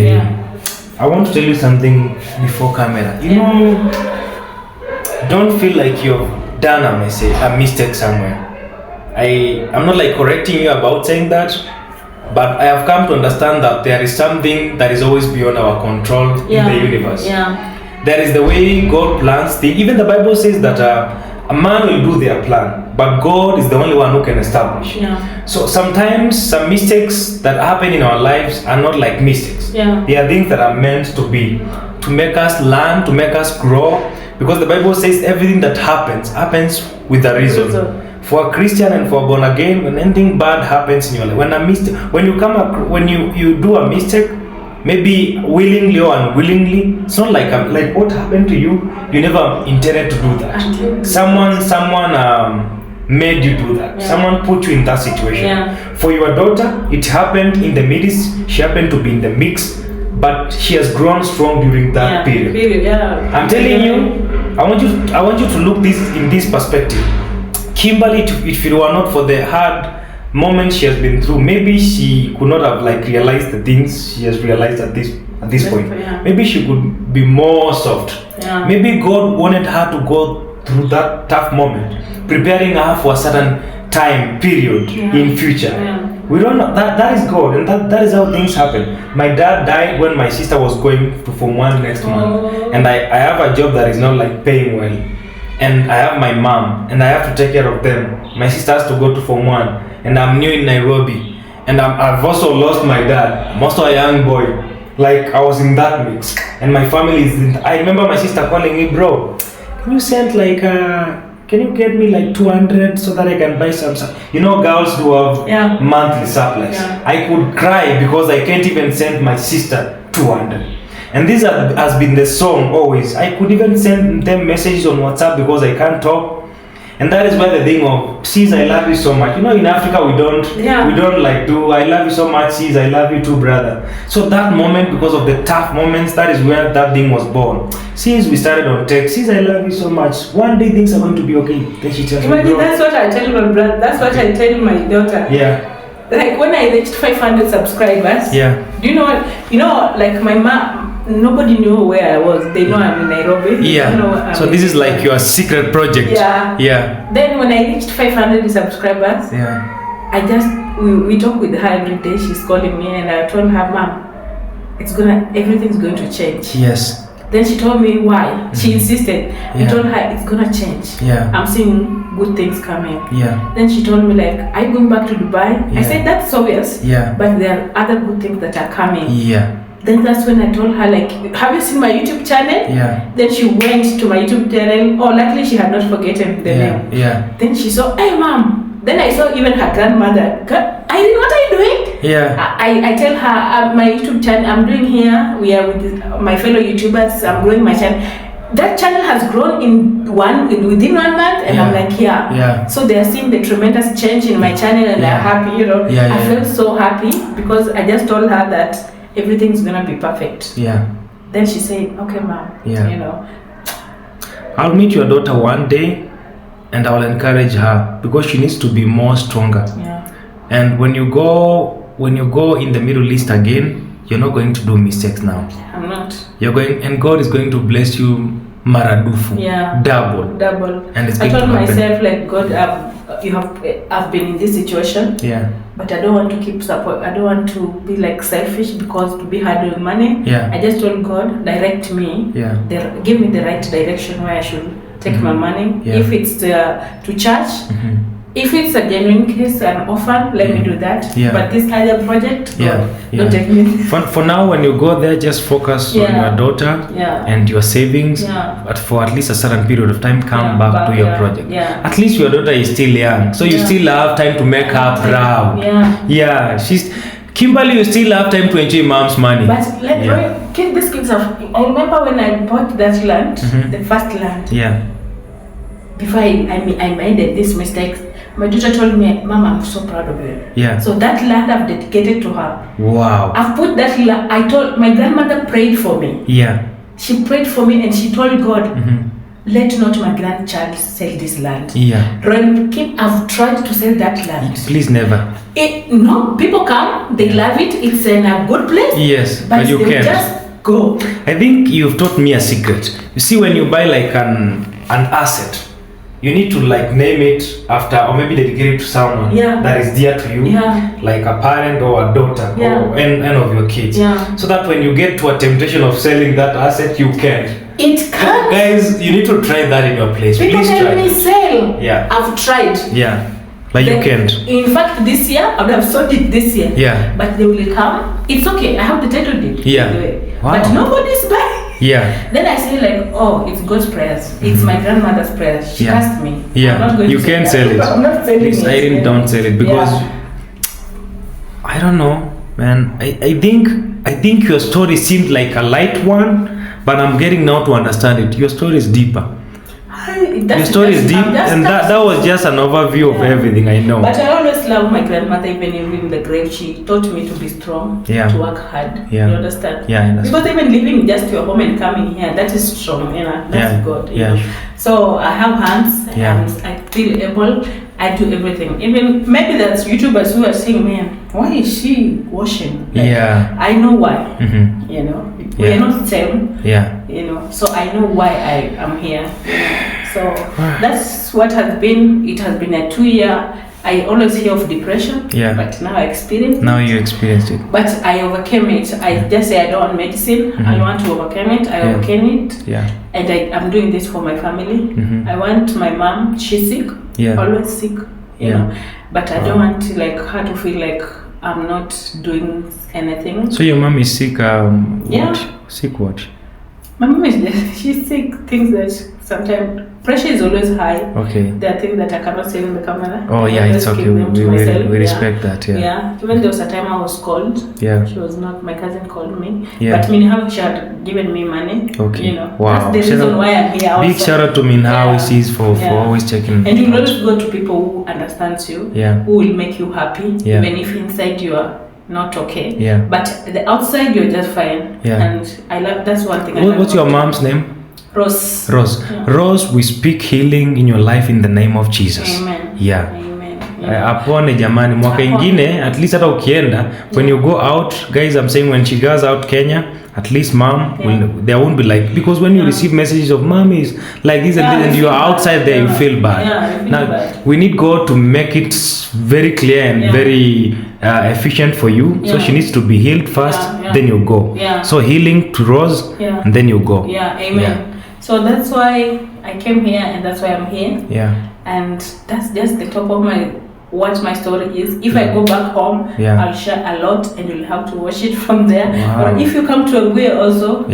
I want to tell you something before camera. Don't feel like you've done a mistake somewhere. I'm not like correcting you about saying that, but I have come to understand that there is something that is always beyond our control in the universe. There is the way God plans things. Even the Bible says that a man will do their plan, but God is the only one who can establish. So sometimes some mistakes that happen in our lives are not like mistakes. They are things that are meant to be, to make us learn, to make us grow. Because the Bible says everything that happens with a reason. For a Christian and for a born again, when anything bad happens in your life, when you do a mistake, maybe willingly or unwillingly, it's not like what happened to you. You never intended to do that. Someone made you do that. Someone put you in that situation. For your daughter, it happened in the midst. She happened to be in the mix, but she has grown strong during that period. I'm telling you, I want you to look this in this perspective. Kimberly, if it were not for the hard moments she has been through, maybe she could not have like realized the things she has realized at this point. Maybe she could be more soft. Maybe God wanted her to go through that tough moment, preparing her for a certain time period in future. We don't know that is God, and that is how things happen. My dad died when my sister was going to Form 1 next month, and I have a job that is not like paying well, and I have my mom, and I have to take care of them. My sister has to go to Form 1, and I'm new in Nairobi, and I've also lost my dad. I'm also a young boy. Like I was in that mix, and my family is in. I remember my sister calling me, bro, can you send like can you get me like 200 so that I can buy some? You know, girls do have monthly supplies. I could cry because I can't even send my sister 200. And this has been the song always. I could even send them messages on WhatsApp because I can't talk. And that is where the thing of, sis, I love you so much. You know, in Africa we don't like do, I love you so much, sis, I love you too, brother. So that moment, because of the tough moments, that is where that thing was born. Since we started on text, sis, I love you so much. One day things are going to be okay. Then she tells me, bro. That's what I tell my brother. That's what I tell my daughter. Like when I reached 500 subscribers. Do you know what? You know, like my mom. Nobody knew where I was. They know I'm in Nairobi. So this is like your secret project. Then when I reached 500 subscribers, I just we talk with her every day. She's calling me, and I told her, Mom, everything's going to change. Then she told me why. She insisted. I told her it's gonna change. I'm seeing good things coming. Then she told me like, are you going back to Dubai? I said that's obvious. But there are other good things that are coming. Then that's when I told her like, have you seen my YouTube channel? Then she went to my YouTube channel. Oh, luckily she had not forgotten the name. Then she saw, hey mom. Then I saw even her grandmother. Irene, what are you doing? I tell her my YouTube channel I'm doing here. We are with my fellow YouTubers. I'm growing my channel. That channel has grown within 1 month, and I'm like, So they are seeing the tremendous change in my channel, and they're happy. You know, I felt so happy because I just told her that everything's gonna be perfect. Then she said, okay mom, you know, I'll meet your daughter one day and I'll encourage her because she needs to be more stronger. And when you go in the Middle East again, you're not going to do mistakes now. I'm not. You're going, and God is going to bless you maradufu. Double. And it's I told to myself like, God, I've been in this situation. But I don't want to keep support. I don't want to be like selfish because to be hard with money. I just told God, direct me. Give me the right direction where I should take my money. If it's to church, if it's a genuine case, an orphan, let me do that. But this other project, don't take me. For now, when you go there, just focus on your daughter and your savings. But for at least a certain period of time, come back to your project. At least your daughter is still young, so you still have time to make her proud. She's Kimberly. You still have time to enjoy mom's money. But keep these kids off. I remember when I bought that land, the first land. Before I made this mistake. My daughter told me, Mom, I'm so proud of you. So that land I've dedicated to her. Wow. I've put that land, I told, my grandmother prayed for me. She prayed for me and she told God, let not my grandchild sell this land. I've tried to sell that land. Please never. No, people come, they love it, it's in a good place. But you can't. Just go. I think you've taught me a secret. You see, when you buy like an asset, you need to like name it after, or maybe dedicate it to someone that is dear to you, like a parent or a daughter or any of your kids. So that when you get to a temptation of selling that asset, you can't. It can't. Guys, you need to try that in your place. People Please tell try. me sell. I've tried. But you can't. In fact, this year, I would have sold it this year. But they will come. It's okay. I have the title deed. But nobody's buying. Then I say like, oh, it's God's prayers. It's my grandmother's prayers. She asked me. I'm not going you to can't sell it. I'm not selling Please, it. Irene, don't sell it because I don't know, man. I think your story seemed like a light one, but I'm getting now to understand it. Your story is deeper. The story is deep, and that was just an overview of everything I know. But I always love my grandmother, even in the grave. She taught me to be strong, to work hard. You understand? Yeah, I understand. Because even leaving just your home and coming here, that is strong, that's God. You know? So I have hands, and I feel able. I do everything. Even maybe that's YouTubers who are saying, man, why is she washing? Like, I know why. You know, we are not the same. You know, so I know why I am here. So that's what has been. It has been a 2-year. I always hear of depression, but now I experience it. Now you experienced it. But I overcame it. I just say I don't want medicine. I want to overcome it. I overcame it. And I'm doing this for my family. I want my mom, she's sick, always sick, you know. But I don't want her to feel like I'm not doing anything. So your mom is sick, what? Sick what? My mom is she's sick, things that sometimes pressure is always high. Okay. There are things that I cannot say in the camera. Oh yeah, it's okay. We respect that. Yeah. Even there was a time I was called. Yeah. She was not. My cousin called me. Yeah. But Minhao, she had given me money. Okay. You know. Wow. That's the reason why I'm here. Big shout out to Minhao for always checking. And you will always go to people who understands you. Yeah. Who will make you happy. Yeah. Even if inside you are not okay. Yeah. But the outside you're just fine. Yeah. And I love. That's one thing. What's your mom's name? Rose. Rose, we speak healing in your life in the name of Jesus. Amen. Yeah. Apone jamani, mwaka ingine at least hata ukienda when you go out, guys, I'm saying when she goes out Kenya, at least mom there won't be like, because when you receive messages of mom is like this and you are outside there, you feel bad. Now we need God to make it very clear and very efficient for you. So she needs to be healed first, then you go. So healing to Rose, and then you go. Amen. So that's why I came here, and that's why I'm here. And that's just the top of what my story is. If I go back home, I'll share a lot, and you'll have to watch it from there. But if you come to Aguye also,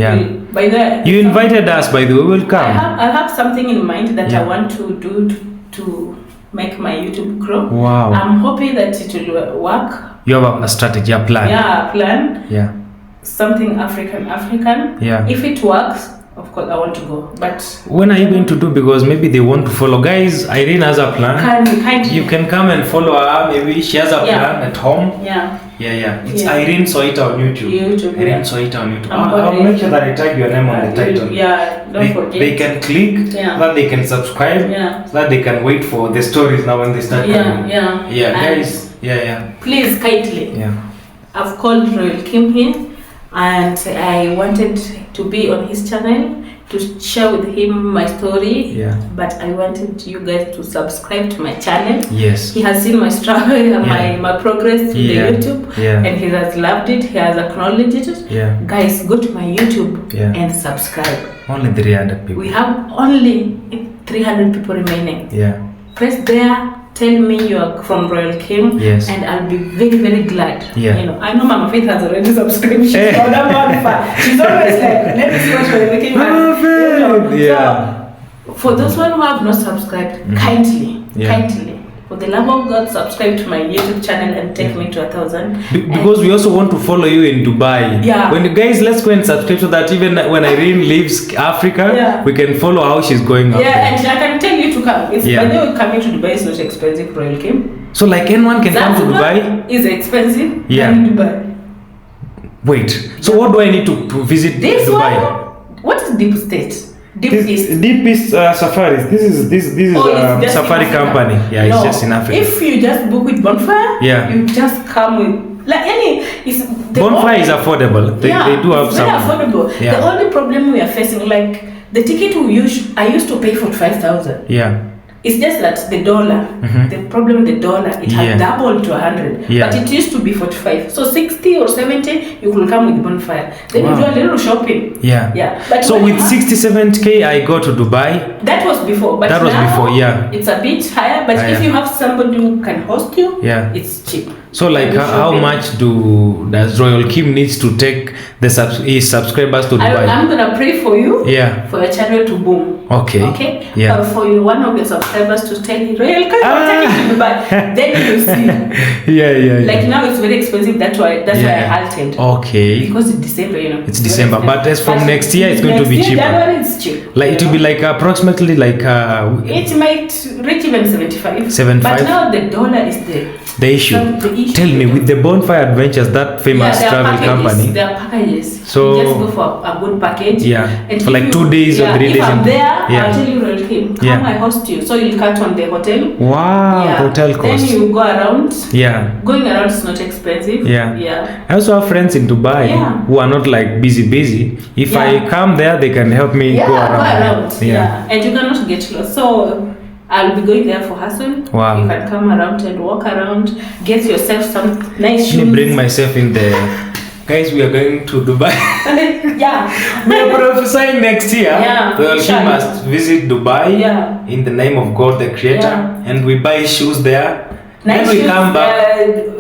by the you invited us, by the way, we'll come. I have something in mind that I want to do to make my YouTube grow. Wow. I'm hoping that it will work. You have a strategy, a plan. Yeah, a plan. Something African. If it works, of course I want to go. But when are you going to do? Because maybe they want to follow. Guys, Irene has a plan. You can come and follow her. Maybe she has a plan at home. It's Irene Soita on YouTube. Irene Soita on YouTube. I'll make sure that I tag your name on the title. Don't forget. They can click, so that they can subscribe, so that they can wait for the stories now when they start coming. Guys. Please, kindly. I've called Royal Kheem here, and I wanted to be on his channel to share with him my story. But I wanted you guys to subscribe to my channel. Yes. He has seen my struggle and my progress in the YouTube, and he has loved it. He has acknowledged it. Guys, go to my YouTube and subscribe. Only 300 people. We have only 300 people remaining. Press there. Tell me you're from Royal Kheem, and I'll be very, very glad. You know, I know Mama Faith has already subscribed. She's She's always like, let me see what you're looking at. So, for those one who have not subscribed, kindly, for the love of God, subscribe to my YouTube channel and take me to 1,000. Because we also want to follow you in Dubai. When you guys, let's go and subscribe so that even when Irene leaves Africa, we can follow how she's going up. And I can tell you to come. It's by the way, coming to Dubai is not expensive, Royal Kheem. So like anyone can come to Dubai? Is expensive. In Dubai. Wait. So what do I need to visit this Dubai? One? What is Deep State? Deep East Safaris. This is Safari company. It's just in Africa. If you just book with Bonfire, you just come with like any. Bonfire is affordable. They do have some. Very affordable. The only problem we are facing, like the ticket I used to pay for 5,000. It's just that the dollar, the problem with the dollar, it has doubled to 100. But it used to be 45. So 60 or 70, you could come with Bonfire. Then you do a little shopping. But so with 67K, I go to Dubai. That was before. But that was now, before, it's a bit higher. But if you have somebody who can host you, it's cheap. So like how much does Royal Kheem needs to take his subscribers to Dubai. I'm gonna pray for you. Yeah. For your channel to boom. Okay. Okay. Yeah. For you, one of your subscribers to tell you, "Royal, can you take it to Dubai?" Then you see. Yeah. Like now, it's very expensive. That's why I halted. Okay. Because it's December, you know. It's December, but as from next year, it's going to be cheaper. January, it's cheap. Like it will be like approximately like. It might reach even 75. 75. But now the dollar is the issue. Tell me, with the Bonfire Adventures, that famous travel company. There are packages. So you just go for a good package. Yeah. And for like 2 days or 3 days. If I'm there, I'll tell you, Kheem, come I host you. So you'll cut on the hotel. Wow, hotel cost. Then you go around. Yeah. Going around is not expensive. Yeah. I also have friends in Dubai who are not like busy. If I come there, they can help me go around. Yeah. And you cannot get lost. So I'll be going there for hustle. Wow. You can come around and walk around, get yourself some nice shoes. Let me bring myself in there. Guys, we are going to Dubai. Yeah. We are prophesying next year. Yeah. We must visit Dubai. Yeah. In the name of God, the Creator, and we buy shoes there. Nice then we come back.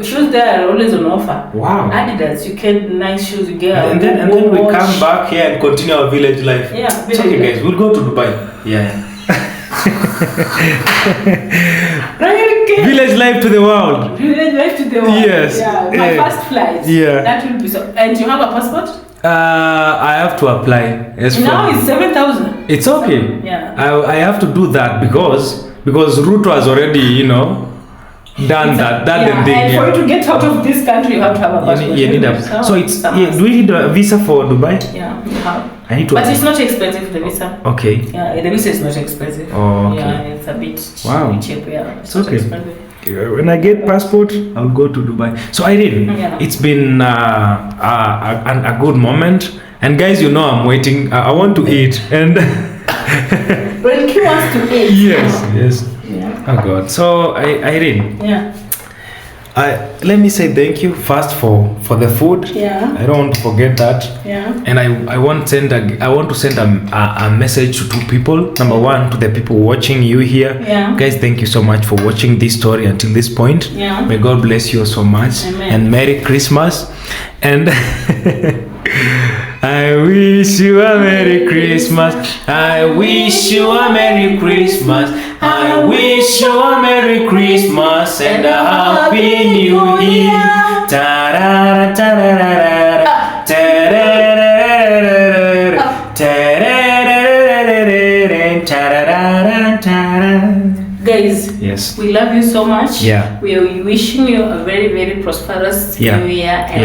Shoes there are always on offer. Wow. Adidas, you get nice shoes. You get. And then we come back here and continue our village life. Yeah. It's okay, guys. We'll go to Dubai. Yeah. Village life to the world. Village life to the world. Yes. Yeah. My first flight. Yeah. That will be so. And you have a passport? I have to apply. Now it's 7,000. It's okay. Yeah. I have to do that because Ruto has already, done that thing. And for you to get out of this country, you have to have a passport. You need a. So it's. Do we need a visa for Dubai? Yeah, you have. I need to. But it's not expensive, the visa. Okay. Yeah, the visa is not expensive. Oh, okay. Yeah, it's a bit cheap. Yeah, it's okay. Expensive. When I get passport, I'll go to Dubai. So Irene, it's been a good moment. And guys, I'm waiting. I want to eat. And well, Kheem wants to eat. Yes. Yeah. Oh God. So Irene. Yeah. Let me say thank you first for the food. Yeah. I don't want to forget that. Yeah. And I want to send a message to 2 people. Number 1, to the people watching you here. Yeah. Guys, thank you so much for watching this story until this point. Yeah. May God bless you so much. Amen. And Merry Christmas. And I wish you a Merry Christmas. I wish you a Merry Christmas. I wish you a Merry Christmas and a Happy New Year. Ta-da-da, ta-da-da-da, ta-da-da-da-da-da, ta-da-da-da-da-da, ta-da-da-da-da-da. Guys, yes, we love you so much. Yeah. We are wishing you a very, very prosperous New Year and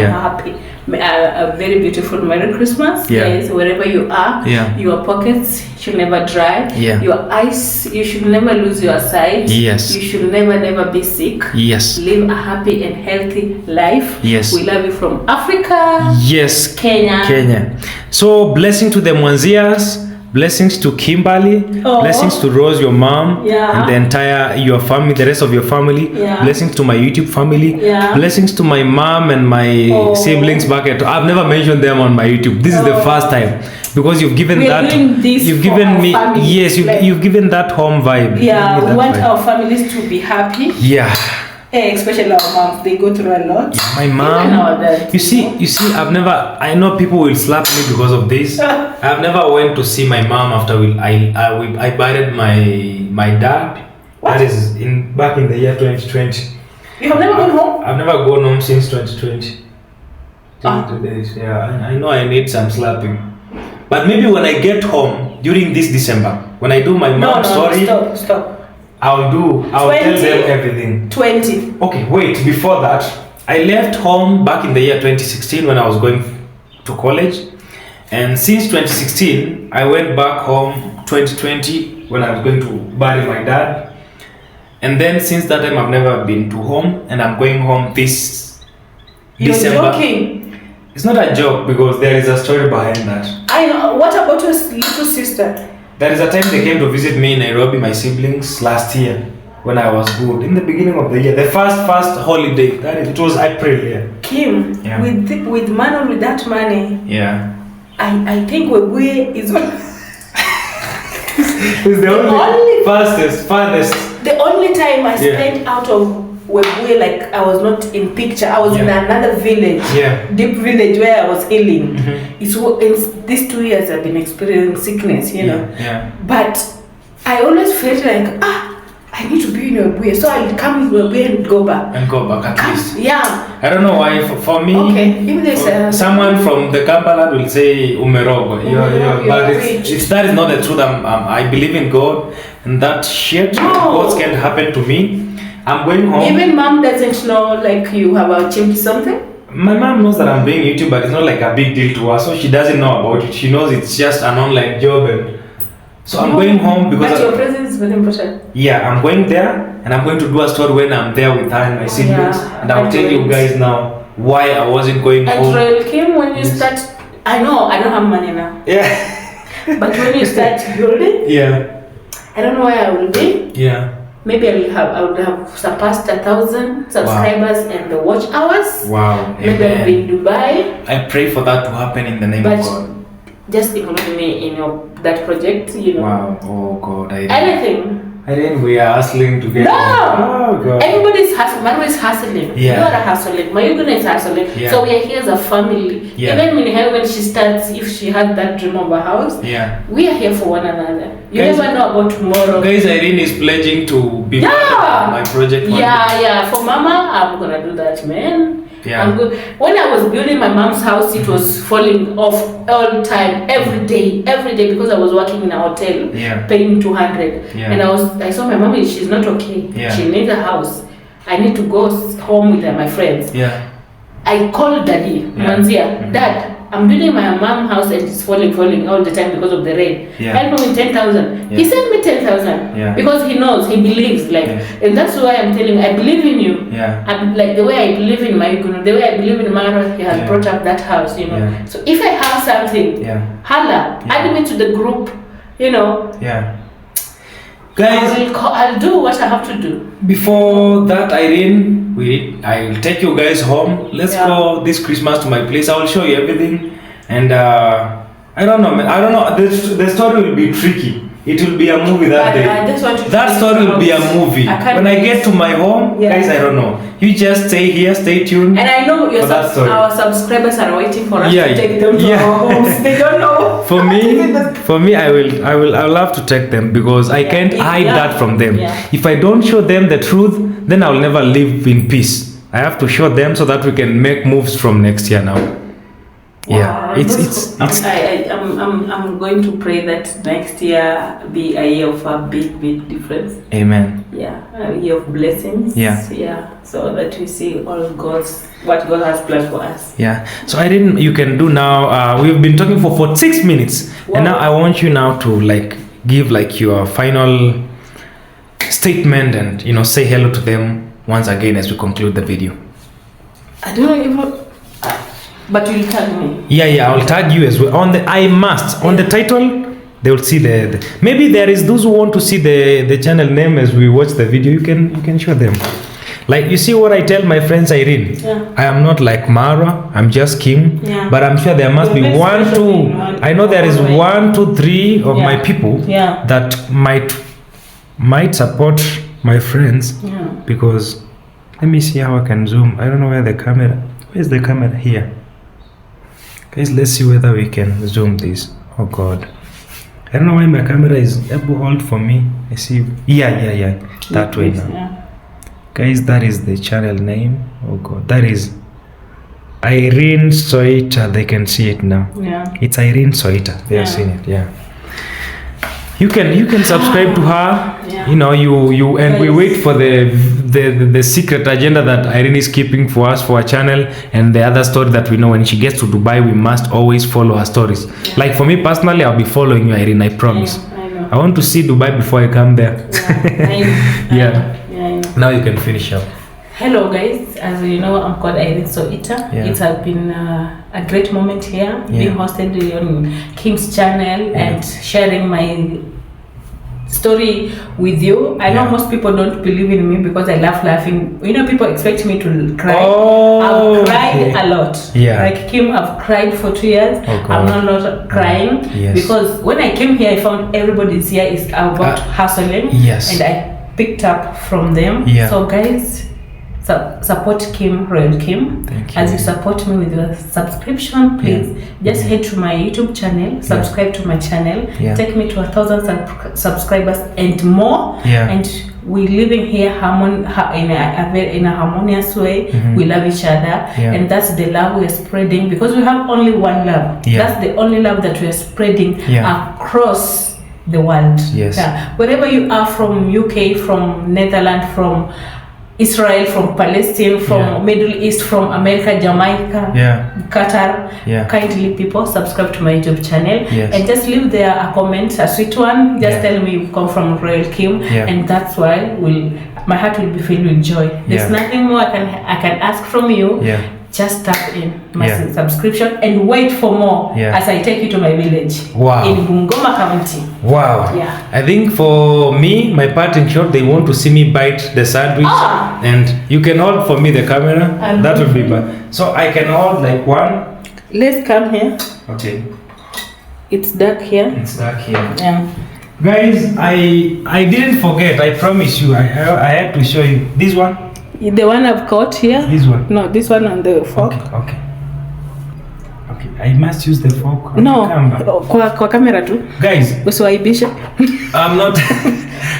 a very beautiful Merry Christmas. Guys, wherever you are, your pockets should never dry. Your eyes, you should never lose your sight. Yes. You should never be sick. Yes. Live a happy and healthy life. Yes. We love you from Africa. Yes. Kenya. So blessing to the Mwanzias. Blessings to Kimberly, blessings to Rose, your mom, and the entire your family, the rest of your family. Blessings to my YouTube family. Blessings to my mom and my siblings back at. I've never mentioned them on my YouTube. This is the first time because you've given you've given me you've given that home vibe. Yeah, we want our families to be happy. Yeah. Especially our moms, they go through a lot. My mom, you see, I know people will slap me because of this. I've never went to see my mom after I buried my dad. What? That is back in the year 2020. You have never gone home? I've never gone home since 2020. 2 days. Yeah, I know I need some slapping. But maybe when I get home during this December, when I do my mom's story. Stop. I'll tell them everything. 20. Okay, wait, before that, I left home back in the year 2016 when I was going to college. And since 2016, I went back home 2020 when I was going to bury my dad. And then since that time, I've never been to home, and I'm going home this December. You're joking? It's not a joke because there is a story behind that. I know. What about your little sister? There is a time they came to visit me in Nairobi, my siblings, last year when I was good. In the beginning of the year, the first holiday, it was April. Kheem, with money, with that money. Yeah. I think we is it's the only farthest. The only time I spent out of Webuye, like I was not in picture. I was in another village, deep village where I was healing. It's in these 2 years I've been experiencing sickness, you know. But I always felt like I need to be in Webuye, so I'll come to Webuye and go back. At least. Yeah. I don't know why. For me, someone from the Kampala will say Umerogo. But that is not the truth. I believe in God, and that shit what can happen to me. I'm going home. Even mom doesn't know like you have achieved something? My mom knows that I'm doing YouTube, but it's not like a big deal to her, so she doesn't know about it. She knows it's just an online job, and so I'm going home because. But your presence is very important. Yeah, I'm going there, and I'm going to do a story when I'm there with her and my siblings, and I'll tell you guys now why I wasn't going home. And Kheem, when you start, I know I don't have money now. Yeah. But when you start building, I don't know where I will be. Yeah. Maybe I would have surpassed 1,000 subscribers and the watch hours. Wow. Maybe I'll be in Dubai. I pray for that to happen in the name of God. Just include me in that project, you know. Wow. Oh God. Anything. We are hustling together. No! Oh God. Everybody's hustling. Marwa is hustling. You are hustling. Mayuguna is hustling. So we are here as a family. Even when she starts, if she has that dream of a house, we are here for one another. You never know about tomorrow. Guys, Irene is pledging to be part of my project. For Mama, I'm gonna do that, man. I'm good. When I was building my mom's house, it was falling off all the time, every day, because I was working in a hotel, paying 200. And I saw my mom, she's not okay. She needs a house. I need to go home with my friends. I called Daddy, Manzia, Dad, I'm building my mom's house and it's falling all the time because of the rain. Help me with 10,000. He sent me 10,000 because he knows, he believes, and that's why I'm telling you, I believe in you. I'm like the way I believe in my, the way I believe in Marwa, he has brought up that house, you know. So if I have something, holla, add me to the group, you know. Guys, I'll do what I have to do. Before that, Irene, I'll take you guys home. Let's go this Christmas to my place. I will show you everything. And I don't know, man. I don't know. The story will be tricky. It will be a movie that day. That story will be a movie. When I get to my home, guys, I don't know. You just stay here, stay tuned. And I know our subscribers are waiting for us to take them to our homes. They don't know. For me, I will have to take them because I can't hide that from them. If I don't show them the truth, then I will never live in peace. I have to show them so that we can make moves from next year now. Wow. I'm going to pray that next year be a year of a big difference. Amen. A year of blessings. So that we see all what God has planned for us. So you can do now. We've been talking for 46 minutes, and now I want you now to give your final statement and say hello to them once again as we conclude the video. I don't know if. But you'll tag me. I'll tag you as well. On the title, they will see the maybe there is those who want to see the channel name as we watch the video. You can show them. Like you see what I tell my friends, Irene. I am not like Marwa. I'm just Kheem. But I'm sure there must be 1, 2. I know there is 1, 2, 3 of my people that might support my friends. Because let me see how I can zoom. I don't know where the camera. Where's the camera here? Guys, let's see whether we can zoom this. Oh God, I don't know why my camera is able to hold for me. I see. That way now. Guys, that is the channel name. Oh God, that is Irene Soita. They can see it now. It's Irene Soita. They have seen it. You can subscribe to her. You and we wait for the secret agenda that Irene is keeping for us for our channel, and the other story that we know when she gets to Dubai, we must always follow her stories. Like for me personally, I'll be following you, Irene. I promise. I know. I want to see Dubai before I come there. Now you can finish up. Hello guys, as you know, I'm called Irene Soita. It has been a great moment here, being hosted on Kheem's channel and sharing my story with you. I know most people don't believe in me because I laugh laughing. People expect me to cry. I've cried a lot. Like Kheem, I've cried for 2 years. I'm not crying because when I came here, I found everybody's here is about hustling, and I picked up from them. So guys, support Kheem, Royal Kheem. Thank you. As you support me with your subscription, please just head to my YouTube channel, subscribe to my channel, take me to 1,000 subscribers and more. And we're living here in a harmonious way. We love each other, and that's the love we're spreading, because we have only one love. That's the only love that we're spreading across the world. Wherever you are, from UK, from Netherlands, from Israel, from Palestine, from Middle East, from America, Jamaica, Qatar, kindly people subscribe to my YouTube channel and just leave there a comment, a sweet one. Just tell me you come from Royal Kheem, and that's why my heart will be filled with joy. There's nothing more I can ask from you. Just tap in my subscription and wait for more as I take you to my village in Bungoma County. I think for me, my part in short, they want to see me bite the sandwich, and you can hold for me the camera. That would be bad. So I can hold like one. Let's come here. Okay. It's dark here. It's dark here. Guys, I didn't forget. I promise you. I had to show you this one. The one I've caught here? This one? No, this one on the fork. Okay. I must use the fork. No, kwa camera too. Guys, usiwaibishe. I'm not.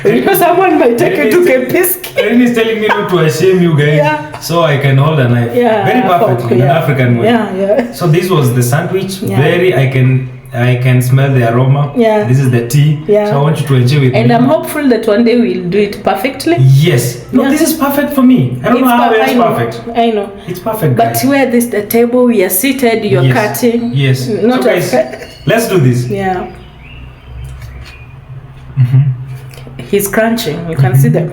Because someone might take you to Kepiski. Erin is telling me not to ashame you guys, so I can hold a knife. Very perfect in an African way. So this was the sandwich. I can smell the aroma. This is the tea. So I want you to enjoy with me. And I'm hopeful that one day we'll do it perfectly. Yes. No, this is perfect for me. I don't know how it's perfect. I know. It's perfect. But guys. where this the table, we are seated, you're cutting. Yes. Not so guys, let's do this. He's crunching. You can see them.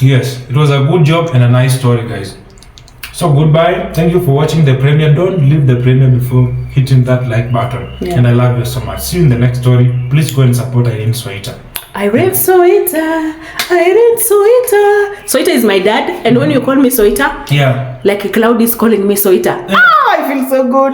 Yes, it was a good job and a nice story, guys. So goodbye. Thank you for watching the premiere. Don't leave the premiere before hitting that like button. And I love you so much. See you in the next story. Please go and support Irene Soita. Irene Soita. Soita is my dad, and when you call me Soita, like a cloud is calling me Soita. I feel so good.